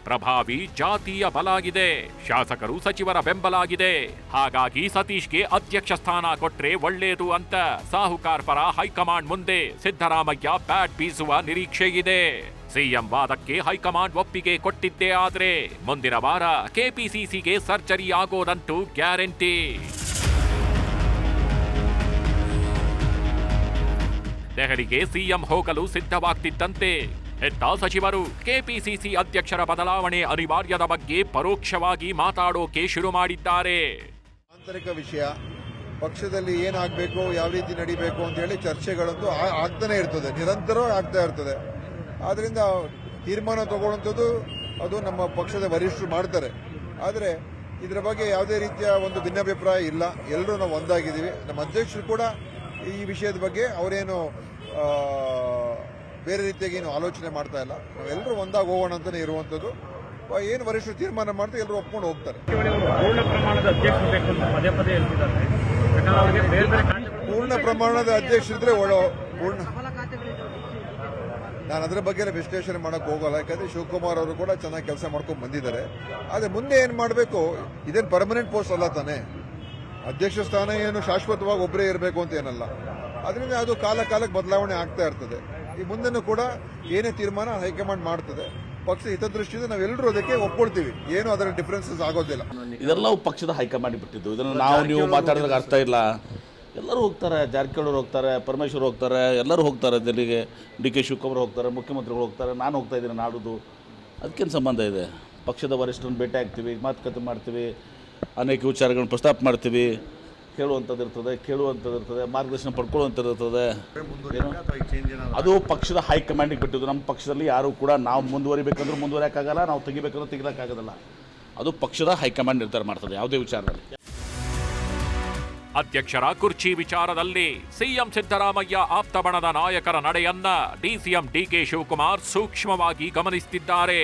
ಪ್ರಭಾವಿ ಜಾತಿಯ ಬಲಾಗಿದೆ. ಶಾಸಕರು ಸಚಿವರ ಬೆಂಬಲಾಗಿದೆ. ಹಾಗಾಗಿ ಸತೀಶ್ಗೆ ಅಧ್ಯಕ್ಷ ಸ್ಥಾನ ಕೊಟ್ರೆ ಒಳ್ಳೆಯದು ಅಂತ ಸಾಹುಕಾರ್ ಪರ ಹೈಕಮಾಂಡ್ ಮುಂದೆ ಸಿದ್ದರಾಮಯ್ಯ ಬ್ಯಾಟ್ ಬೀಸುವ ನಿರೀಕ್ಷೆ ಇದೆ. ಸಿಎಂ ವಾದಕ್ಕೆ ಹೈಕಮಾಂಡ್ ಒಪ್ಪಿಗೆ ಕೊಟ್ಟಿದ್ದೇ ಆದ್ರೆ ಮುಂದಿನ ವಾರ ಕೆಪಿಸಿಸಿಗೆ ಸರ್ಜರಿ ಆಗೋದಂತೂ ಗ್ಯಾರಂಟಿ. ದೆಹಲಿಗೆ ಸಿಎಂ ಹೋಗಲು ಸಿದ್ಧವಾಗ್ತಿದ್ದಂತೆ ಹೆತ್ತ ಸಚಿವರು ಕೆಪಿಸಿಸಿ ಅಧ್ಯಕ್ಷರ ಬದಲಾವಣೆ ಅನಿವಾರ್ಯದ ಬಗ್ಗೆ ಪರೋಕ್ಷವಾಗಿ ಮಾತಾಡೋಕೆ ಶುರು ಮಾಡಿದ್ದಾರೆ. ಆಂತರಿಕ ವಿಷಯ, ಪಕ್ಷದಲ್ಲಿ ಏನಾಗಬೇಕು, ಯಾವ ರೀತಿ ನಡಿಬೇಕು ಅಂತ ಹೇಳಿ ಚರ್ಚೆಗಳಂತೂ ಆಗ್ತಾನೆ ಇರ್ತದೆ, ನಿರಂತರ ಆಗ್ತಾ ಇರ್ತದೆ. ಆದ್ರಿಂದ ತೀರ್ಮಾನ ತಗೊಳ್ಳುವಂಥದ್ದು ಅದು ನಮ್ಮ ಪಕ್ಷದ ವರಿಷ್ಠರು ಮಾಡ್ತಾರೆ. ಆದರೆ ಇದರ ಬಗ್ಗೆ ಯಾವುದೇ ರೀತಿಯ ಒಂದು ಭಿನ್ನಾಭಿಪ್ರಾಯ ಇಲ್ಲ. ಎಲ್ಲರೂ ನಾವು ಒಂದಾಗಿದ್ದೀವಿ. ನಮ್ಮ ಅಧ್ಯಕ್ಷರು ಕೂಡ ಈ ವಿಷಯದ ಬಗ್ಗೆ ಅವರೇನು ಬೇರೆ ರೀತಿಯಾಗಿ ಏನು ಆಲೋಚನೆ ಮಾಡ್ತಾ ಇಲ್ಲ. ನಾವೆಲ್ಲರೂ ಒಂದಾಗಿ ಹೋಗೋಣ ಅಂತಾನೆ ಇರುವಂಥದ್ದು. ಏನು ವರಿಷ್ಠರು ತೀರ್ಮಾನ ಮಾಡ್ತಾರೆ, ಎಲ್ಲರೂ ಒಪ್ಕೊಂಡು ಹೋಗ್ತಾರೆ. ಪೂರ್ಣ ಪ್ರಮಾಣದ ಅಧ್ಯಕ್ಷರಿದ್ರೆ ನಾನು ಅದರ ಬಗ್ಗೆ ಎಲ್ಲ ವಿಶ್ಲೇಷಣೆ ಮಾಡೋಕ್ಕೆ ಹೋಗಲ್ಲ. ಯಾಕಂದರೆ ಶಿವಕುಮಾರ್ ಅವರು ಕೂಡ ಚೆನ್ನಾಗಿ ಕೆಲಸ ಮಾಡ್ಕೊಂಡು ಬಂದಿದ್ದಾರೆ. ಆದರೆ ಮುಂದೆ ಏನು ಮಾಡಬೇಕು, ಇದೇನು ಪರ್ಮನೆಂಟ್ ಪೋಸ್ಟ್ ಅಲ್ಲ ತಾನೇ. ಅಧ್ಯಕ್ಷ ಸ್ಥಾನ ಏನು ಶಾಶ್ವತವಾಗಿ ಒಬ್ಬರೇ ಇರಬೇಕು ಅಂತ ಏನಲ್ಲ. ಅದರಿಂದ ಅದು ಕಾಲಕ್ಕೆ ಬದಲಾವಣೆ ಆಗ್ತಾ ಇರ್ತದೆ. ಈ ಮುಂದೆನೂ ಕೂಡ ಏನೇ ತೀರ್ಮಾನ ಹೈಕಮಾಂಡ್ ಮಾಡ್ತದೆ. ಪಕ್ಷ ಹಿತದೃಷ್ಟಿಯಿಂದ ನಾವೆಲ್ಲರೂ ಅದಕ್ಕೆ ಒಪ್ಕೊಳ್ತೀವಿ, ಏನು ಅದರ ಡಿಫ್ರೆನ್ಸಸ್ ಆಗೋದಿಲ್ಲ. ಇದೆಲ್ಲವೂ ಪಕ್ಷದ ಹೈಕಮಾಂಡ್ ಬಿಟ್ಟಿದ್ದು. ಇದನ್ನು ನೀವು ಮಾತಾಡಿದಾಗ ಅರ್ಥ ಇಲ್ಲ. ಎಲ್ಲರೂ ಹೋಗ್ತಾರೆ, ಜಾರಕಿಹೊಳಿ ಹೋಗ್ತಾರೆ, ಪರಮೇಶ್ವರ್ ಹೋಗ್ತಾರೆ, ಎಲ್ಲರೂ ಹೋಗ್ತಾರೆ. ದಿಲ್ಲಿಗೆ DK ಶಿವಕುಮಾರ್ ಹೋಗ್ತಾರೆ, ಮುಖ್ಯಮಂತ್ರಿಗಳು ಹೋಗ್ತಾರೆ, ನಾನು ಹೋಗ್ತಾ ಇದ್ದೀನಿ ನಾಡುದು. ಅದಕ್ಕೇನು ಸಂಬಂಧ ಇದೆ? ಪಕ್ಷದ ವರಿಷ್ಠರನ್ನು ಭೇಟಿ ಆಗ್ತೀವಿ, ಮಾತುಕತೆ ಮಾಡ್ತೀವಿ, ಅನೇಕ ವಿಚಾರಗಳನ್ನು ಪ್ರಸ್ತಾಪ ಮಾಡ್ತೀವಿ. ಹೇಳುವಂಥದ್ದು ಇರ್ತದೆ, ಮಾರ್ಗದರ್ಶನ ಪಡ್ಕೊಳ್ಳುವಂಥದ್ದು ಇರ್ತದೆ. ಅದು ಪಕ್ಷದ ಹೈಕಮಾಂಡಿಗೆ ಬಿಟ್ಟಿದ್ದು. ನಮ್ಮ ಪಕ್ಷದಲ್ಲಿ ಯಾರು ಕೂಡ ನಾವು ಮುಂದುವರಿಬೇಕಂದ್ರೂ ಮುಂದುವರಿಯೋಕ್ಕಾಗಲ್ಲ, ನಾವು ತೆಗಿಬೇಕಂದ್ರೂ ತೆಗಿಯೋಕ್ಕಾಗೋದಿಲ್ಲ. ಅದು ಪಕ್ಷದ ಹೈಕಮಾಂಡ್ ನಿರ್ಧಾರ ಮಾಡ್ತದೆ ಯಾವುದೇ ವಿಚಾರದಲ್ಲಿ. ಅಧ್ಯಕ್ಷರ ಕುರ್ಚಿ ವಿಚಾರದಲ್ಲಿ ಸಿಎಂ ಸಿದ್ದರಾಮಯ್ಯ ಆಪ್ತ ಬಣದ ನಾಯಕರ ನಡೆಯನ್ನ ಡಿಸಿಎಂ DK ಶಿವಕುಮಾರ್ ಸೂಕ್ಷ್ಮವಾಗಿ ಗಮನಿಸುತ್ತಿದ್ದಾರೆ.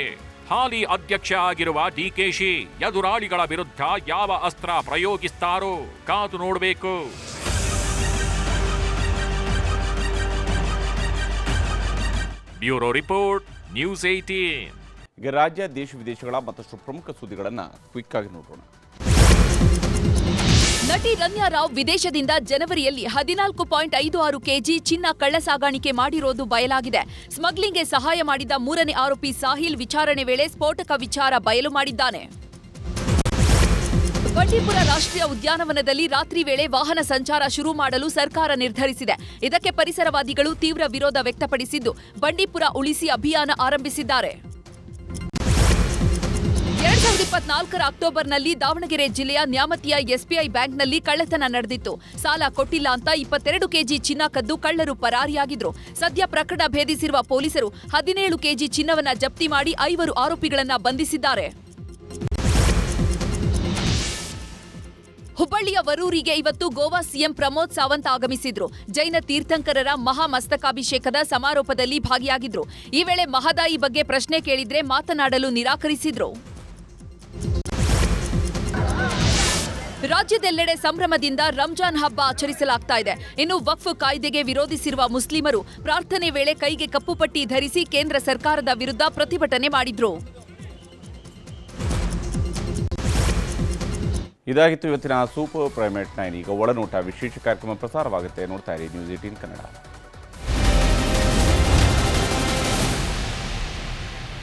ಹಾಲಿ ಅಧ್ಯಕ್ಷ ಆಗಿರುವ DKಶಿ ಎದುರಾಳಿಗಳ ವಿರುದ್ಧ ಯಾವ ಅಸ್ತ್ರ ಪ್ರಯೋಗಿಸ್ತಾರೋ ಕಾದು ನೋಡಬೇಕು. Bureau report, news 18. ಈಗ ರಾಜ್ಯ ದೇಶ ವಿದೇಶಗಳ ಮತ್ತಷ್ಟು ಪ್ರಮುಖ ಸುದ್ದಿಗಳನ್ನು ಕ್ವಿಕ್ ಆಗಿ ನೋಡೋಣ. ನಟಿ ರಮ್ಯಾ ರಾವ್ ವಿದೇಶದಿಂದ ಜನವರಿಯಲ್ಲಿ 14.56 ಕೆಜಿ ಚಿನ್ನ ಕಳ್ಳ ಸಾಗಾಣಿಕೆ ಮಾಡಿರೋದು ಬಯಲಾಗಿದೆ. ಸ್ಮಗ್ಲಿಂಗ್ಗೆ ಸಹಾಯ ಮಾಡಿದ 3ನೇ ಆರೋಪಿ ಸಾಹಿಲ್ ವಿಚಾರಣೆ ವೇಳೆ ಸ್ಫೋಟಕ ವಿಚಾರ ಬಯಲು ಮಾಡಿದ್ದಾನೆ. ಬಂಡೀಪುರ ರಾಷ್ಟ್ರೀಯ ಉದ್ಯಾನವನದಲ್ಲಿ ರಾತ್ರಿ ವೇಳೆ ವಾಹನ ಸಂಚಾರ ಶುರು ಮಾಡಲು ಸರ್ಕಾರ ನಿರ್ಧರಿಸಿದೆ. ಇದಕ್ಕೆ ಪರಿಸರವಾದಿಗಳು ತೀವ್ರ ವಿರೋಧ ವ್ಯಕ್ತಪಡಿಸಿದ್ದು, ಬಂಡೀಪುರ ಉಳಿಸಿ ಅಭಿಯಾನ ಆರಂಭಿಸಿದ್ದಾರೆ. 2024ರ ಅಕ್ಟೋಬರ್ನಲ್ಲಿ ದಾವಣಗೆರೆ ಜಿಲ್ಲೆಯ ನ್ಯಾಮತಿಯ SBI ಬ್ಯಾಂಕ್ನಲ್ಲಿ ಕಳ್ಳತನ ನಡೆದಿತ್ತು. ಸಾಲ ಕೊಟ್ಟಿಲ್ಲ ಅಂತ 22 ಕೆಜಿ ಚಿನ್ನ ಕದ್ದು ಕಳ್ಳರು ಪರಾರಿಯಾಗಿದ್ರು. ಸದ್ಯ ಪ್ರಕರಣ ಭೇದಿಸಿರುವ ಪೊಲೀಸರು 17 ಕೆಜಿ ಚಿನ್ನವನ್ನ ಜಪ್ತಿ ಮಾಡಿ 5 ಆರೋಪಿಗಳನ್ನ ಬಂಧಿಸಿದ್ದಾರೆ. ಹುಬ್ಬಳ್ಳಿಯ ವರೂರಿಗೆ ಇವತ್ತು ಗೋವಾ ಸಿಎಂ ಪ್ರಮೋದ್ ಸಾವಂತ್ ಆಗಮಿಸಿದ್ರು. ಜೈನ ತೀರ್ಥಂಕರರ ಮಹಾಮಸ್ತಕಾಭಿಷೇಕದ ಸಮಾರೋಪದಲ್ಲಿ ಭಾಗಿಯಾಗಿದ್ರು. ಈ ವೇಳೆ ಮಹದಾಯಿ ಬಗ್ಗೆ ಪ್ರಶ್ನೆ ಕೇಳಿದ್ರೆ ಮಾತನಾಡಲು ನಿರಾಕರಿಸಿದ್ರು. ರಾಜ್ಯದೆಲ್ಲೆಡೆ ಸಂಭ್ರಮದಿಂದ ರಂಜಾನ್ ಹಬ್ಬ ಆಚರಿಸಲಾಗ್ತಾ ಇದೆ. ಇನ್ನು ವಕ್ಫ್ ಕಾಯ್ದೆಗೆ ವಿರೋಧಿಸಿರುವ ಮುಸ್ಲಿಮರು ಪ್ರಾರ್ಥನೆ ವೇಳೆ ಕೈಗೆ ಕಪ್ಪು ಪಟ್ಟಿ ಧರಿಸಿ ಕೇಂದ್ರ ಸರ್ಕಾರದ ವಿರುದ್ಧ ಪ್ರತಿಭಟನೆ ಮಾಡಿದ್ರು. ಇದಾಗಿತ್ತು ಇವತ್ತಿನ ಸೂಪರ್ ಪ್ರೈಮ್ 9. ಈಗ ಒಳನೋಟ ವಿಶೇಷ ಕಾರ್ಯಕ್ರಮ ಪ್ರಸಾರವಾಗುತ್ತೆ. ನೋಡ್ತಾ ಇರಿ ನ್ಯೂಸ್ 18 ಕನ್ನಡ.